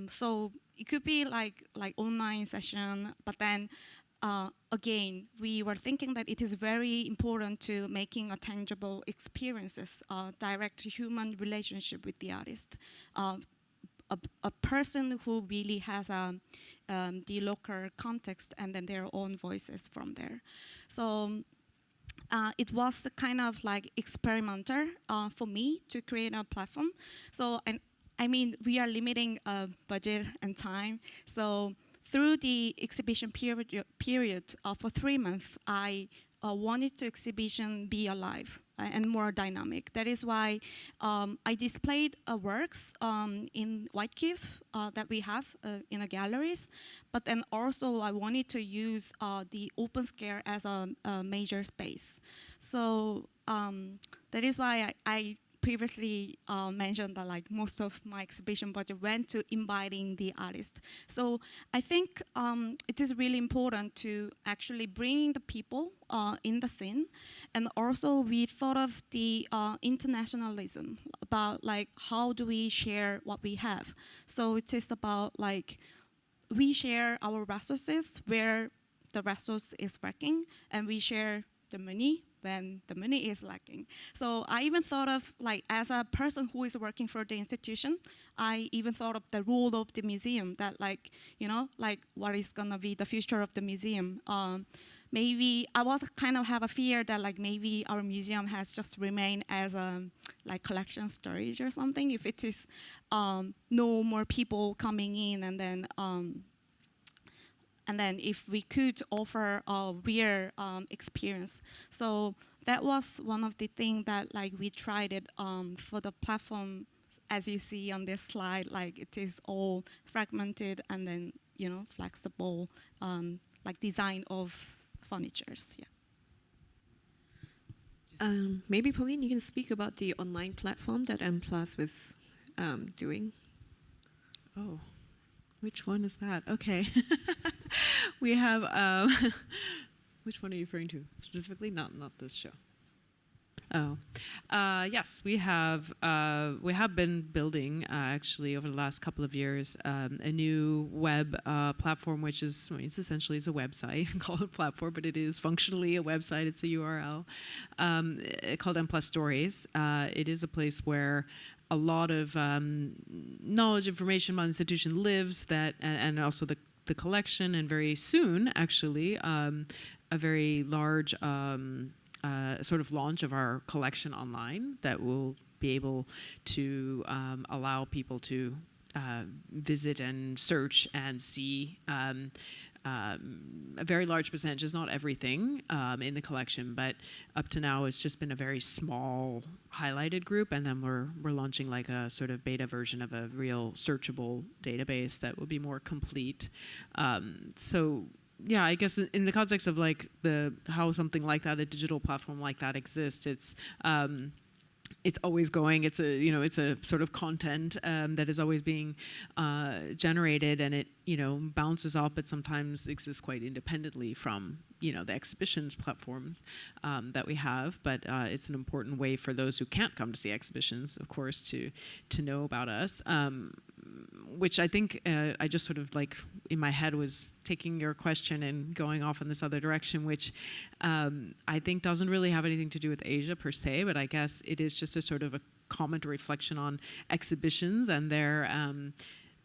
So it could be like online session, but then again, we were thinking that it is very important to making a tangible experiences, direct human relationship with the artist. A person who really has the local context and then their own voices from there. So it was kind of like experimenter for me to create a platform. So I mean, we are limiting budget and time. So through the exhibition period for 3 months, I wanted the exhibition be alive and more dynamic. That is why I displayed works in White Cave that we have in the galleries, but then also I wanted to use the open square as a major space. So that is why I previously mentioned that like most of my exhibition budget went to inviting the artist. So I think it is really important to actually bring the people in the scene, and also we thought of the internationalism about like how do we share what we have. So it is about like we share our resources where the resource is working, and we share the money when the money is lacking. So I even thought of, like, as a person who is working for the institution, I even thought of the role of the museum, that like, you know, like what is gonna be the future of the museum. Maybe I was kind of have a fear that like maybe our museum has just remained as a like collection storage or something, if it is no more people coming in, and then if we could offer a real experience. So that was one of the things that like we tried it for the platform. As you see on this slide, like it is all fragmented and then, you know, flexible, like design of furnitures, yeah. Maybe Pauline, you can speak about the online platform that M Plus was doing. Oh, which one is that? Okay. We have, which one are you referring to specifically? Not this show. Oh, yes, we have been building actually over the last couple of years a new web platform, which is, I mean, it's essentially a website. Call it a platform, but it is functionally a website. It's a URL called M Plus Stories. It is a place where a lot of knowledge, information about the institution lives, that, and also the collection, and very soon, actually, a very large sort of launch of our collection online that will be able to allow people to visit and search and see a very large percentage, not everything in the collection, but up to now it's just been a very small highlighted group, and then we're launching like a sort of beta version of a real searchable database that will be more complete. So yeah, I guess in the context of like how something like that, a digital platform like that exists, it's always going. It's a sort of content that is always being generated, and it bounces off, but sometimes exists quite independently from the exhibitions platforms that we have. But it's an important way for those who can't come to see exhibitions, of course, to know about us. Which I think I just sort of like in my head was taking your question and going off in this other direction, which I think doesn't really have anything to do with Asia per se, but I guess it is just a sort of a comment or reflection on exhibitions and their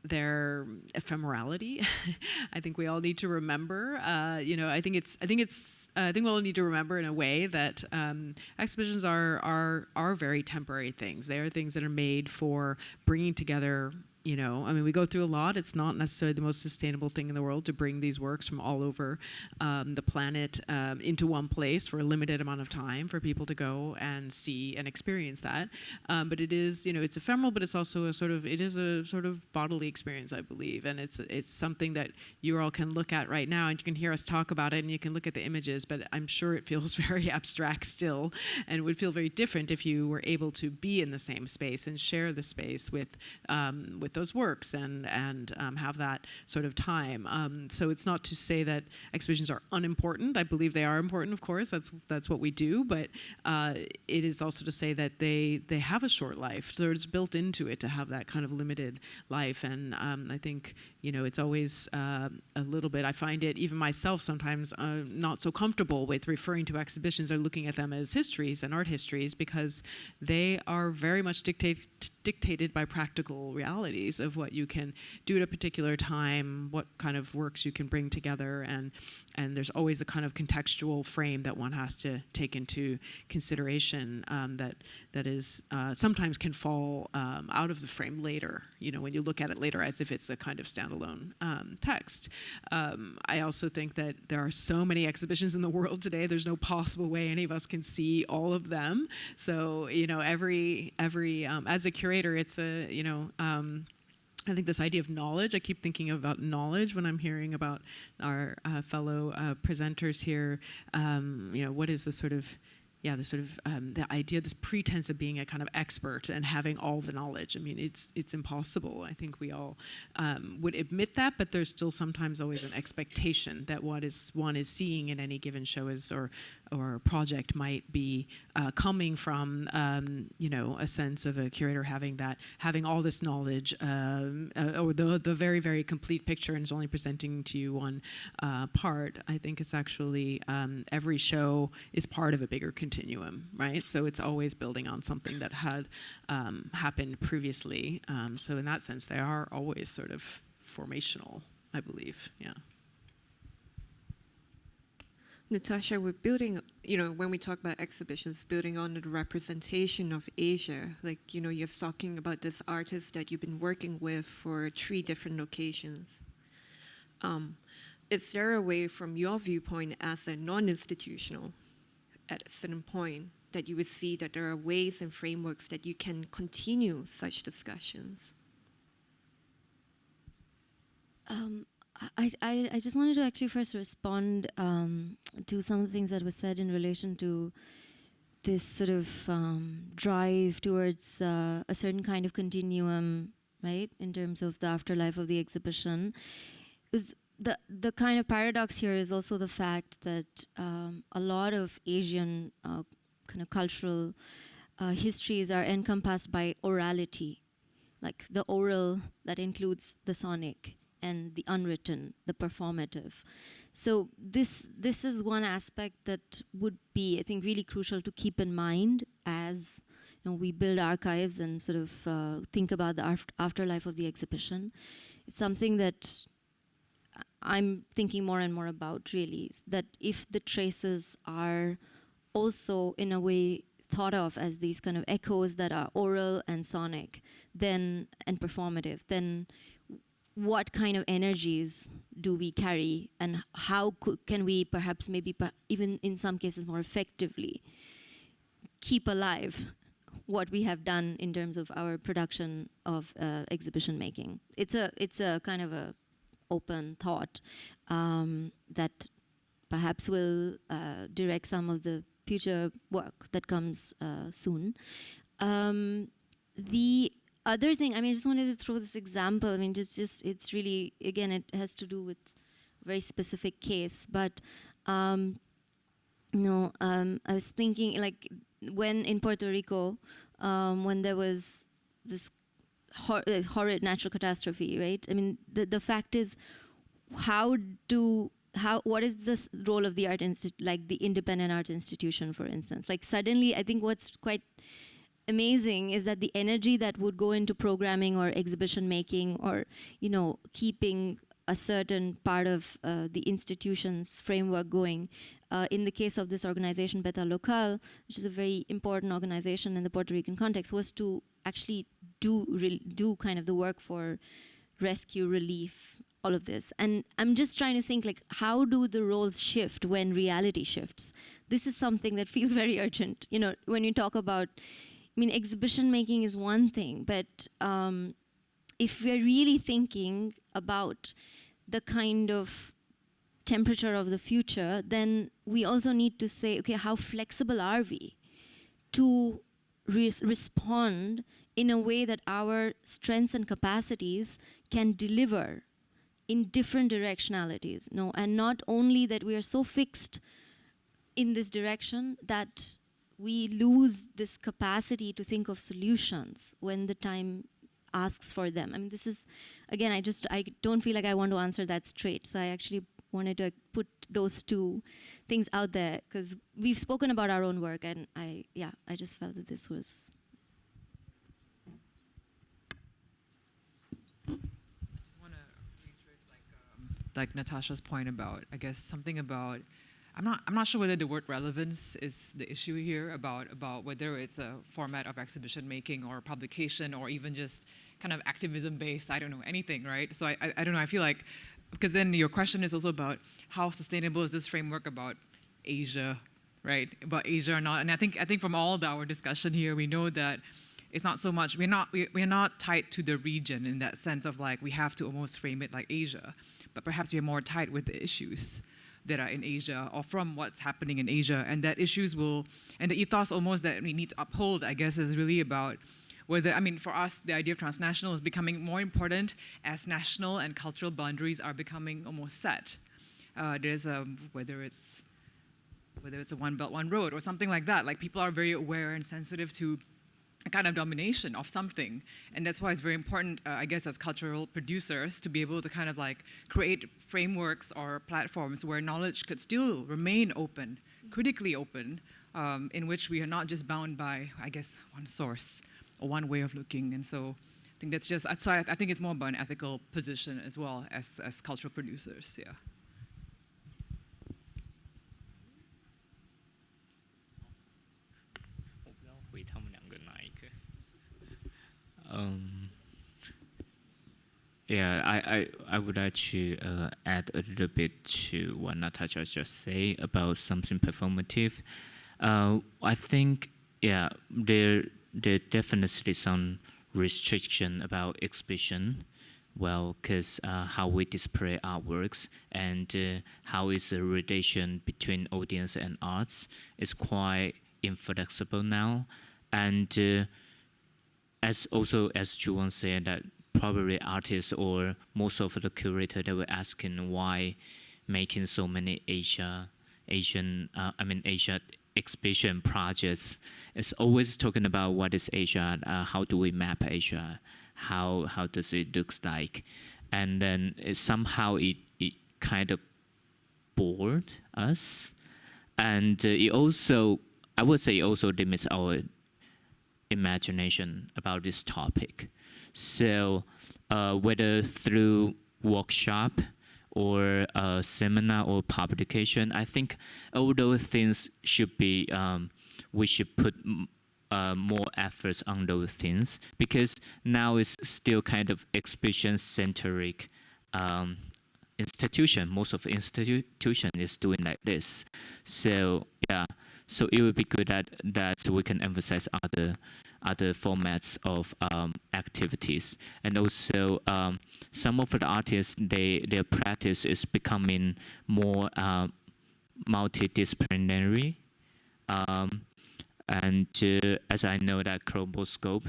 ephemerality. I think we all need to remember. I think we all need to remember in a way that exhibitions are very temporary things. They are things that are made for bringing together. I mean, we go through a lot. It's not necessarily the most sustainable thing in the world to bring these works from all over the planet into one place for a limited amount of time for people to go and see and experience that. But it is, it's ephemeral, but it's also a sort of bodily experience, I believe. And it's something that you all can look at right now, and you can hear us talk about it, and you can look at the images, but I'm sure it feels very abstract still, and would feel very different if you were able to be in the same space and share the space with with those works and have that sort of time. So it's not to say that exhibitions are unimportant. I believe they are important, of course. That's what we do. But it is also to say that they have a short life. So it's built into it to have that kind of limited life. And I think, you know, it's always a little bit, I find it, even myself sometimes, not so comfortable with referring to exhibitions or looking at them as histories and art histories, because they are very much dictated by practical realities of what you can do at a particular time, what kind of works you can bring together, and there's always a kind of contextual frame that one has to take into consideration that is sometimes can fall out of the frame later, you know, when you look at it later as if it's a kind of standalone text. I also think that there are so many exhibitions in the world today, there's no possible way any of us can see all of them. So, you know, every as a curator, it's a, you know, I think this idea of knowledge, I keep thinking about knowledge when I'm hearing about our fellow presenters here. You know, what is the sort of, the idea, this pretense of being a kind of expert and having all the knowledge. I mean, it's impossible. I think we all would admit that, but there's still sometimes always an expectation that what one is seeing in any given show is or project might be coming from, you know, a sense of a curator having all this knowledge, or the very, very complete picture, and is only presenting to you one part. I think it's actually every show is part of a bigger continuum, right? So it's always building on something that had happened previously. So in that sense, they are always sort of formational, I believe. Yeah. Natasha, we're building, you know, when we talk about exhibitions, building on the representation of Asia, like, you know, you're talking about this artist that you've been working with for 3 different locations. Is there a way from your viewpoint as a non-institutional at a certain point that you would see that there are ways and frameworks that you can continue such discussions? I just wanted to actually first respond to some of the things that were said in relation to this sort of drive towards a certain kind of continuum, right, in terms of the afterlife of the exhibition. Because the kind of paradox here is also the fact that a lot of Asian kind of cultural histories are encompassed by orality, like the oral that includes the sonic, and the unwritten, the performative. So this is one aspect that would be, I think, really crucial to keep in mind as, you know, we build archives and sort of think about the afterlife of the exhibition. It's something that I'm thinking more and more about, really, that if the traces are also in a way thought of as these kind of echoes that are oral and sonic, then and performative, then what kind of energies do we carry, and how can we perhaps maybe even in some cases more effectively keep alive what we have done in terms of our production of exhibition making. It's a kind of a open thought that perhaps will direct some of the future work that comes soon. The other thing, I mean, I just wanted to throw this example. I mean, just it's really, again, it has to do with a very specific case. But, I was thinking, like, when in Puerto Rico, when there was this horrid natural catastrophe, right? I mean, the fact is, what is this role of the art institute, like the independent art institution, for instance? Like, suddenly, I think what's quite amazing is that the energy that would go into programming or exhibition making, or, you know, keeping a certain part of the institution's framework going. In the case of this organization, Beta Local, which is a very important organization in the Puerto Rican context, was to actually do kind of the work for rescue, relief, all of this. And I'm just trying to think, like, how do the roles shift when reality shifts? This is something that feels very urgent. You know, when you talk about, I mean, exhibition making is one thing, but if we're really thinking about the kind of temperature of the future, then we also need to say, okay, how flexible are we to respond in a way that our strengths and capacities can deliver in different directionalities, no, and not only that we are so fixed in this direction that we lose this capacity to think of solutions when the time asks for them. I mean, this is, again, I don't feel like I want to answer that straight, so I actually wanted to put those two things out there, because we've spoken about our own work, and I just felt that this was... Like Natasha's point about, I guess, something about, I'm not sure whether the word relevance is the issue here, about whether it's a format of exhibition making or publication or even just kind of activism based, I don't know, anything, right? So I don't know, I feel like, because then your question is also about how sustainable is this framework about Asia, right? About Asia or not. And I think from all of our discussion here, we know that it's not so much, we're not tied to the region in that sense of like, we have to almost frame it like Asia, but perhaps we're more tied with the issues that are in Asia or from what's happening in Asia, and that issues will, and the ethos almost that we need to uphold, I guess, is really about whether, I mean, for us, the idea of transnational is becoming more important as national and cultural boundaries are becoming almost set. There's whether it's a One Belt, One Road or something like that, like people are very aware and sensitive to a kind of domination of something. And that's why it's very important, I guess, as cultural producers to be able to kind of like create frameworks or platforms where knowledge could still remain open, critically open, in which we are not just bound by, I guess, one source or one way of looking. And so I think that's just, so I think it's more about an ethical position as well as cultural producers, yeah. Yeah, I would like to add a little bit to what Natasha just said about something performative. I think, yeah, there definitely some restriction about exhibition, well, because how we display artworks and how is the relation between audience and arts is quite inflexible now. And as Joowon said, that probably artists or most of the curators, they were asking why making so many Asia exhibition projects. It's always talking about what is Asia, how do we map Asia, how does it looks like, and then somehow it kind of bored us, and it also, I would say, it also limits our imagination about this topic. So whether through workshop or a seminar or publication, I think all those things should be, we should put more efforts on those things, because now it's still kind of exhibition-centric institution. Most of the institution is doing like this. So yeah, so it would be good that we can emphasize other formats of activities, and also some of the artists, their practice is becoming more multidisciplinary, and as I know that Colomboscope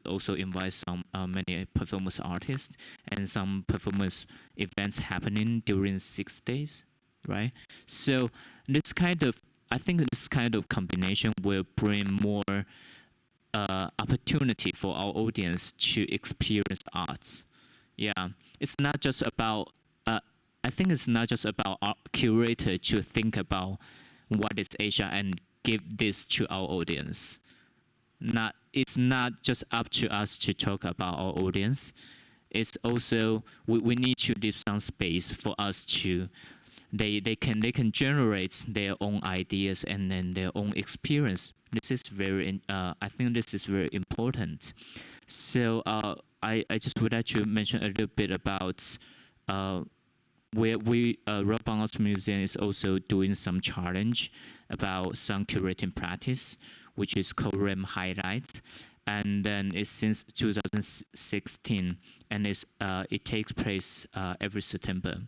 also invites some many performance artists, and some performance events happening during 6 days, right? So this kind of, I think this kind of combination will bring more opportunity for our audience to experience arts. Yeah, it's not just about, I think it's not just about our curator to think about what is Asia and give this to our audience. It's not just up to us to talk about our audience. It's also, we need to leave some space for us to, they can generate their own ideas and then their own experience. This is very, I think this is very important. So I just would like to mention a little bit about where Rockbund Art Museum is also doing some challenge about some curating practice, which is called REM Highlights. And then it's since 2016, and it takes place every September.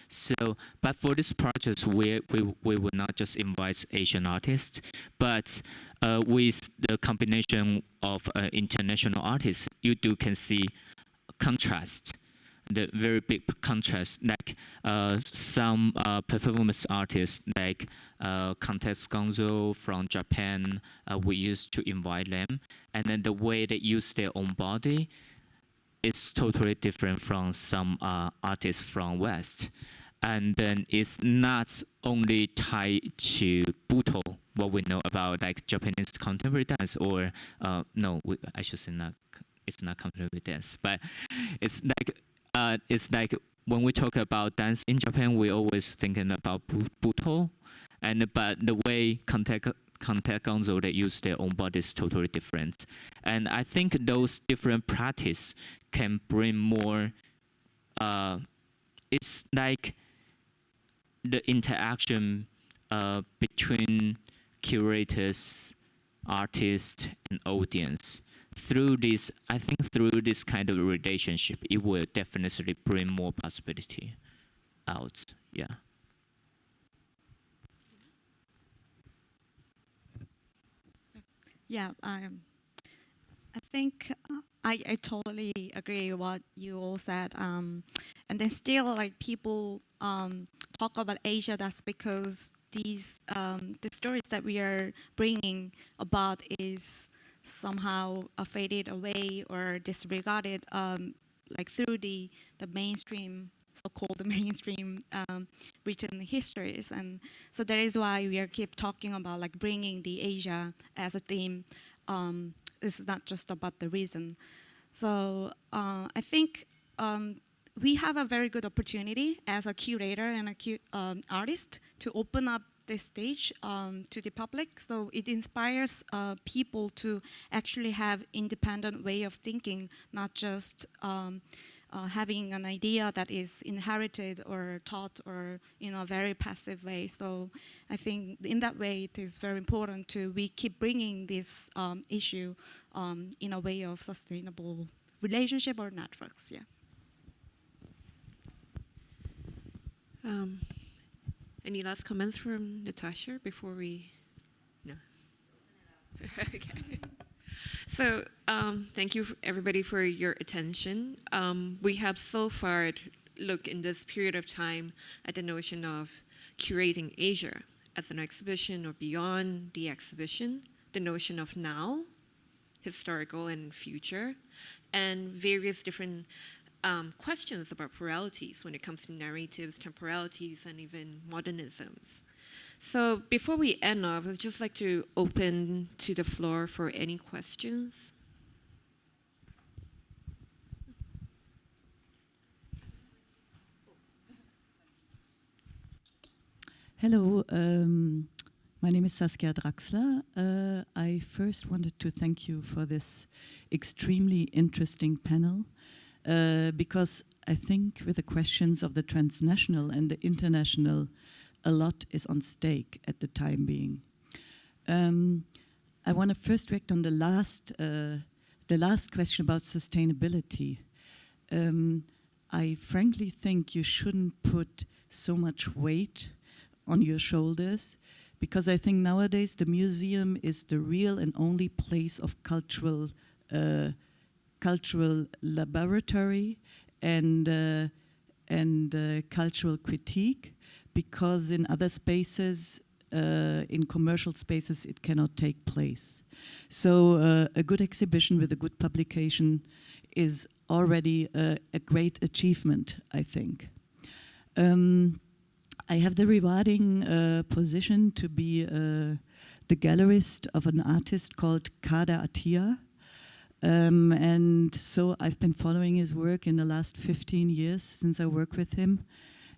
So, but for this project, we will not just invite Asian artists, but with the combination of international artists, you can see contrast, the very big contrast. Like some performance artists, like Context Gwangju from Japan, we used to invite them, and then the way they use their own body is totally different from some artists from West. And then it's not only tied to Buto, what we know about like Japanese contemporary dance, or no, I should say not. It's not contemporary dance, but it's like when we talk about dance in Japan, we always thinking about Buto, but the way contact Gwangju, they use their own body is totally different. And I think those different practice can bring more. It's like the interaction between curators, artists, and audience. Through this, I think through this kind of relationship, it will definitely bring more possibility out. Yeah. Yeah, I think I totally agree with what you all said. And then still, like people talk about Asia. That's because these the stories that we are bringing about is somehow faded away or disregarded, like through the mainstream, so-called mainstream written histories. And so that is why we are keep talking about like bringing the Asia as a theme. This is not just about the reason. So I think we have a very good opportunity as a curator and a artist to open up this stage to the public. So it inspires people to actually have independent way of thinking, not just having an idea that is inherited or taught or in a very passive way. So I think in that way it is very important we keep bringing this issue in a way of sustainable relationship or networks. Yeah. Any last comments from Natasha before we? No. Okay. So thank you everybody for your attention. We have so far looked in this period of time at the notion of curating Asia as an exhibition or beyond the exhibition, the notion of now, historical and future, and various different questions about pluralities when it comes to narratives, temporalities, and even modernisms. So before we end off, I'd just like to open to the floor for any questions. Hello, my name is Saskia Draxler. I first wanted to thank you for this extremely interesting panel. Because I think with the questions of the transnational and the international, a lot is on stake at the time being. I want to first react on the last question about sustainability. I frankly think you shouldn't put so much weight on your shoulders, because I think nowadays the museum is the real and only place of cultural laboratory and cultural critique, because in other spaces, in commercial spaces, it cannot take place. So a good exhibition with a good publication is already a great achievement, I think. I have the rewarding position to be the gallerist of an artist called Kader Attia. And so I've been following his work in the last 15 years since I work with him.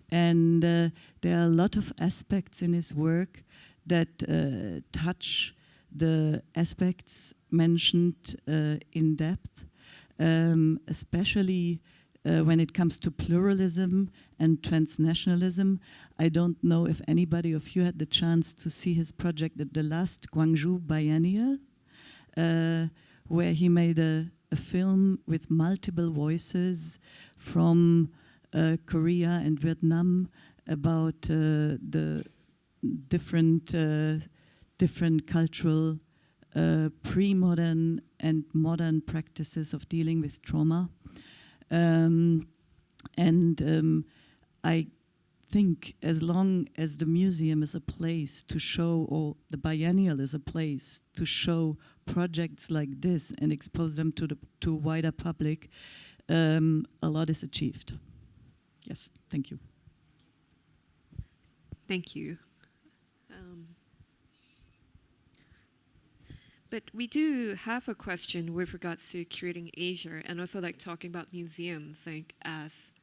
And there are a lot of aspects in his work that touch the aspects mentioned in depth, especially when it comes to pluralism and transnationalism. I don't know if anybody of you had the chance to see his project at the last Gwangju Biennale, where he made a film with multiple voices from Korea and Vietnam, about the different cultural pre-modern and modern practices of dealing with trauma. I think as long as the museum is a place to show, or the biennial is a place to show projects like this and expose them to wider public, a lot is achieved. Yes, thank you. Thank you. But we do have a question with regards to curating Asia, and also like talking about museums like as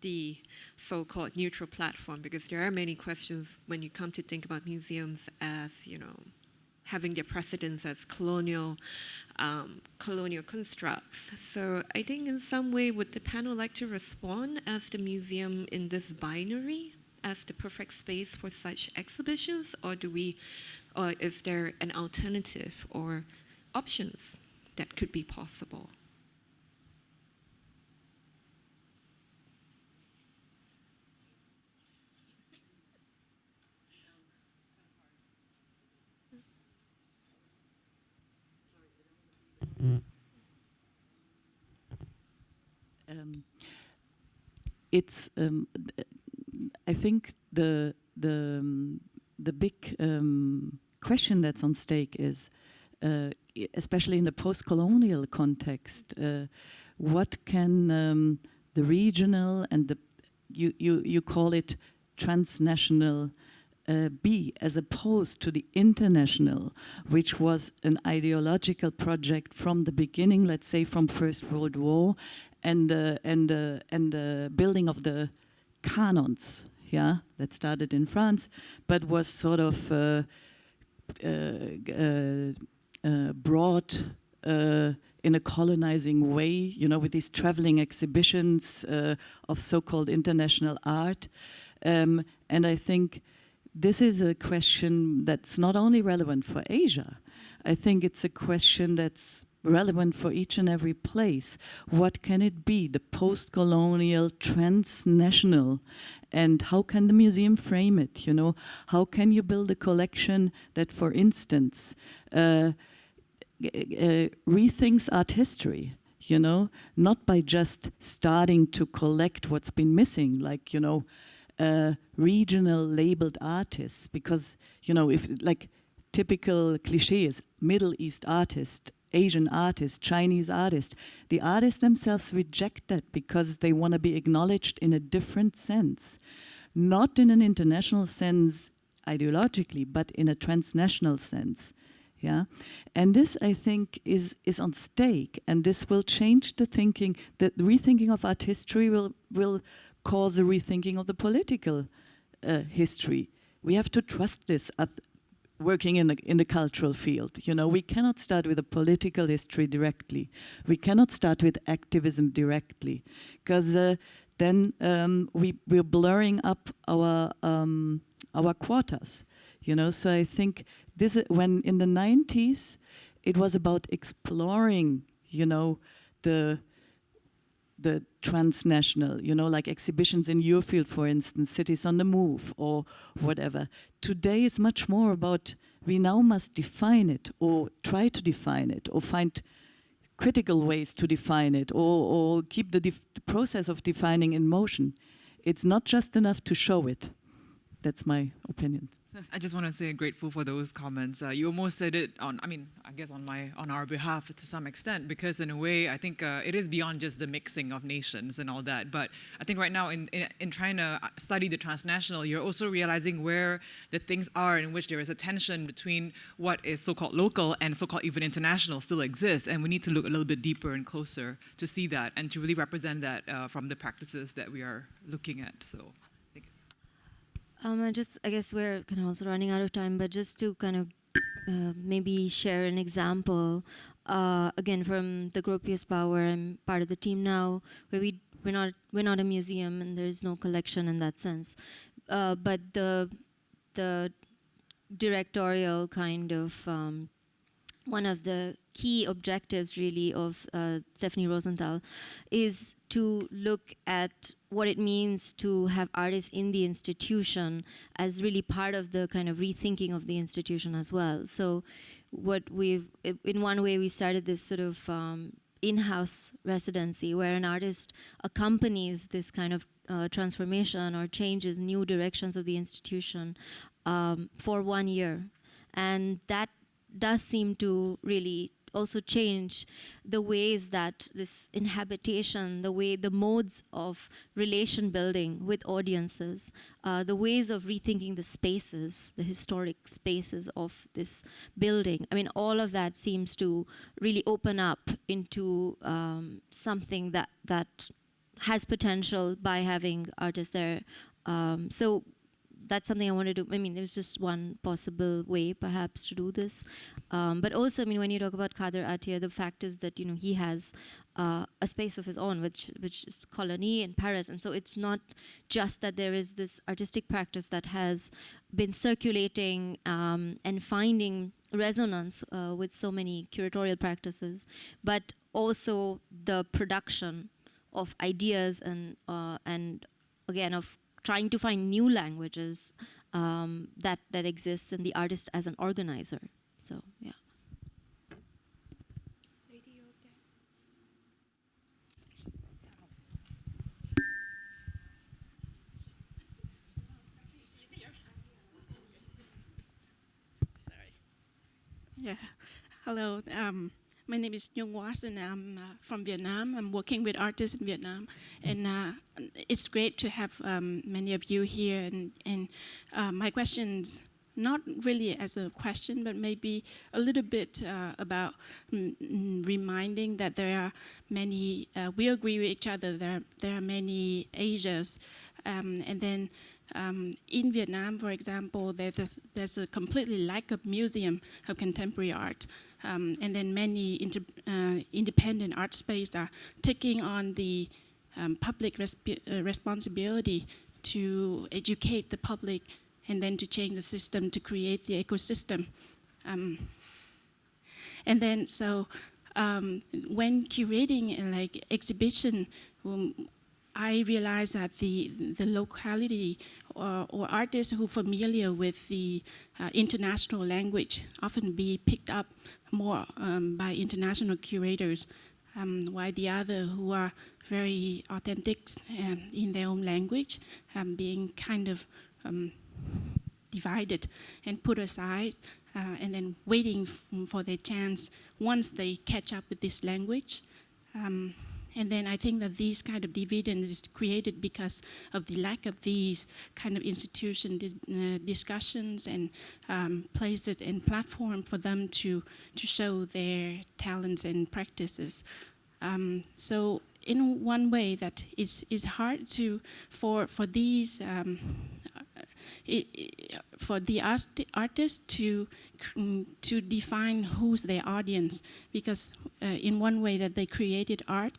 the so-called neutral platform, because there are many questions when you come to think about museums as, you know, having their precedence as colonial constructs. So I think in some way, would the panel like to respond as the museum in this binary as the perfect space for such exhibitions, or is there an alternative or options that could be possible? I think the big question that's on stake is, especially in the post-colonial context, what can the regional and you call it transnational be, as opposed to the international, which was an ideological project from the beginning, let's say from First World War, and the building of the canons, yeah, that started in France, but was sort of brought in a colonizing way, you know, with these traveling exhibitions of so-called international art. And I think this is a question that's not only relevant for Asia. I think it's a question that's relevant for each and every place. What can it be, the post-colonial, transnational, and how can the museum frame it, you know? How can you build a collection that, for instance, rethinks art history, you know? Not by just starting to collect what's been missing, like, you know, regional labeled artists, because, you know, if like typical cliches, Middle East artist, Asian artist, Chinese artist, the artists themselves reject that because they want to be acknowledged in a different sense, not in an international sense ideologically, but in a transnational sense. Yeah, and this, I think, is on stake, and this will change the thinking. The rethinking of art history will cause a rethinking of the political history. We have to trust this working in the cultural field. You know, we cannot start with a political history directly. We cannot start with activism directly, because then we're blurring up our quotas. You know, so I think this, when in the 90s, it was about exploring, you know, the transnational, you know, like exhibitions in your field, for instance, Cities on the Move or whatever. Today is much more about, we now must define it, or try to define it, or find critical ways to define it, or keep the process of defining in motion. It's not just enough to show it. That's my opinion. I just want to say grateful for those comments. You almost said it on, I mean, I guess on our behalf to some extent, because in a way, I think it is beyond just the mixing of nations and all that. But I think right now, in trying to study the transnational, you're also realizing where the things are in which there is a tension between what is so-called local and so-called even international still exists. And we need to look a little bit deeper and closer to see that and to really represent that from the practices that we are looking at. So. I guess we're kind of also running out of time, but just to kind of maybe share an example, again from the Gropius Power, I'm part of the team now, where we're not a museum and there's no collection in that sense, but the directorial kind of one of the key objectives really of Stephanie Rosenthal is to look at what it means to have artists in the institution as really part of the kind of rethinking of the institution as well. So in one way we started this sort of in-house residency where an artist accompanies this kind of transformation or changes new directions of the institution for 1 year. And that does seem to really also change the ways that this inhabitation, the modes of relation building with audiences, the ways of rethinking the spaces, the historic spaces of this building. I mean, all of that seems to really open up into something that has potential by having artists there. So that's something I wanted to, I mean, there's just one possible way perhaps to do this. But also, I mean, when you talk about Kader Attia, the fact is that, you know, he has a space of his own, which is Colonie in Paris. And so it's not just that there is this artistic practice that has been circulating and finding resonance with so many curatorial practices, but also the production of ideas and again, of trying to find new languages that exists in the artist as an organizer. So, yeah. Yeah. Hello. My name is Joowon, and I'm from Vietnam. I'm working with artists in Vietnam, and it's great to have many of you here. And my question's not really as a question, but maybe a little bit about reminding that there are many. We agree with each other. There are many Asias, and then. In Vietnam, for example, there's a completely lack of museum of contemporary art, and then many independent art spaces are taking on the public responsibility to educate the public and then to change the system to create the ecosystem. And then so when curating like exhibition, I realized that the locality or artists who are familiar with the international language often be picked up more by international curators, while the other who are very authentic in their own language being kind of divided and put aside and then waiting for their chance once they catch up with this language. And then I think that these kind of division is created because of the lack of these kind of institution discussions and places and platform for them to show their talents and practices. So in one way that it's hard for these for the artists to define who's their audience, because in one way that they created art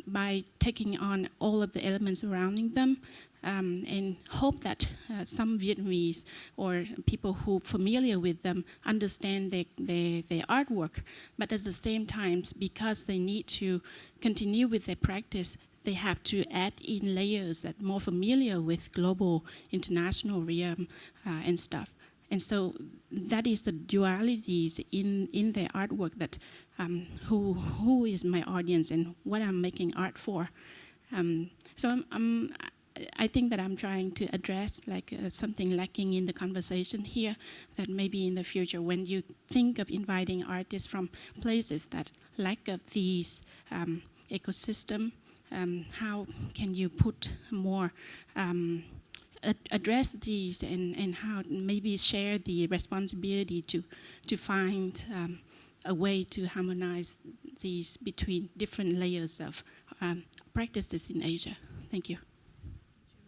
by taking on all of the elements surrounding them and hope that some Vietnamese or people who are familiar with them understand their artwork, but at the same time, because they need to continue with their practice, they have to add in layers that are more familiar with global, international realm and stuff. And so that is the dualities in their artwork that who is my audience and what I'm making art for. So I think that I'm trying to address like something lacking in the conversation here, that maybe in the future when you think of inviting artists from places that lack of these ecosystem, how can you put more, address these and how maybe share the responsibility to find a way to harmonize these between different layers of practices in Asia. Thank you.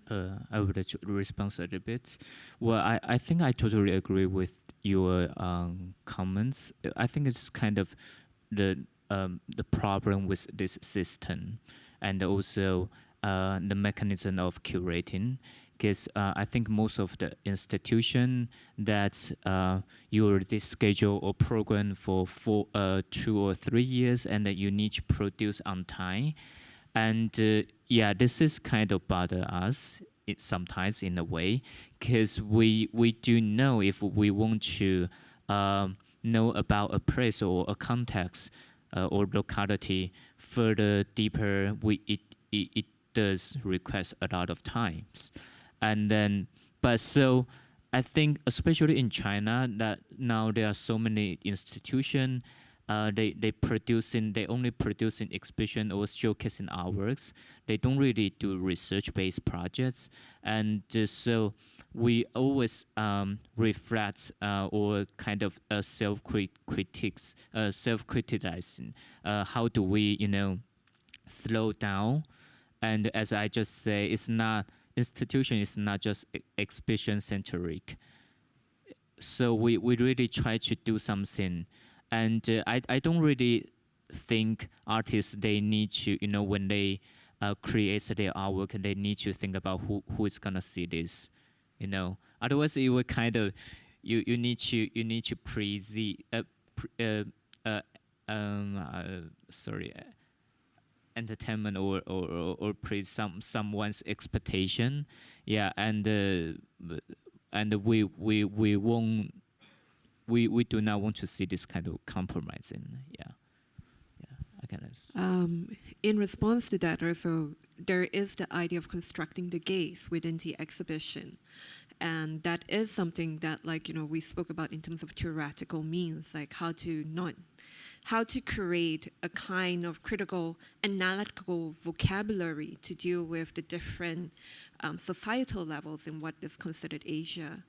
I would respond a little bit. Well, I think I totally agree with your comments. I think it's kind of the problem with this system, and also the mechanism of curating, because I think most of the institution that you already schedule or program for 2 or 3 years, and that you need to produce on time. And yeah, this is kind of bother us sometimes in a way, because we do know if we want to know about a place or a context or locality further deeper, it does request a lot of times. And then, but so I think especially in China that now there are so many institutions, they only producing exhibition or showcasing artworks. They don't really do research-based projects, and so we always reflect or kind of self-criticizing. How do we, slow down? And as I just say, institution is not just exhibition centric. So we really try to do something. And I don't really think artists, they need to, when they create their artwork, they need to think about who is gonna see this, Otherwise, it would kind of you need to entertainment or praise someone's expectation, yeah, and we do not want to see this kind of compromising, yeah. I can. In response to that, also there is the idea of constructing the gaze within the exhibition. And that is something that, we spoke about in terms of theoretical means, like how to create a kind of critical, analytical vocabulary to deal with the different societal levels in what is considered Asia.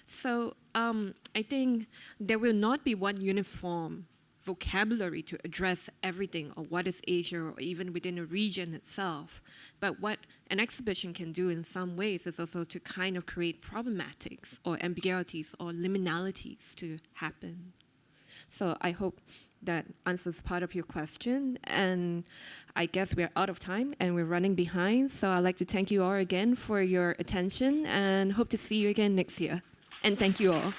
So I think there will not be one uniform vocabulary to address everything or what is Asia or even within a region itself. But what an exhibition can do in some ways is also to kind of create problematics or ambiguities or liminalities to happen. So I hope that answers part of your question. And I guess we're out of time and we're running behind. So I'd like to thank you all again for your attention and hope to see you again next year. And thank you all.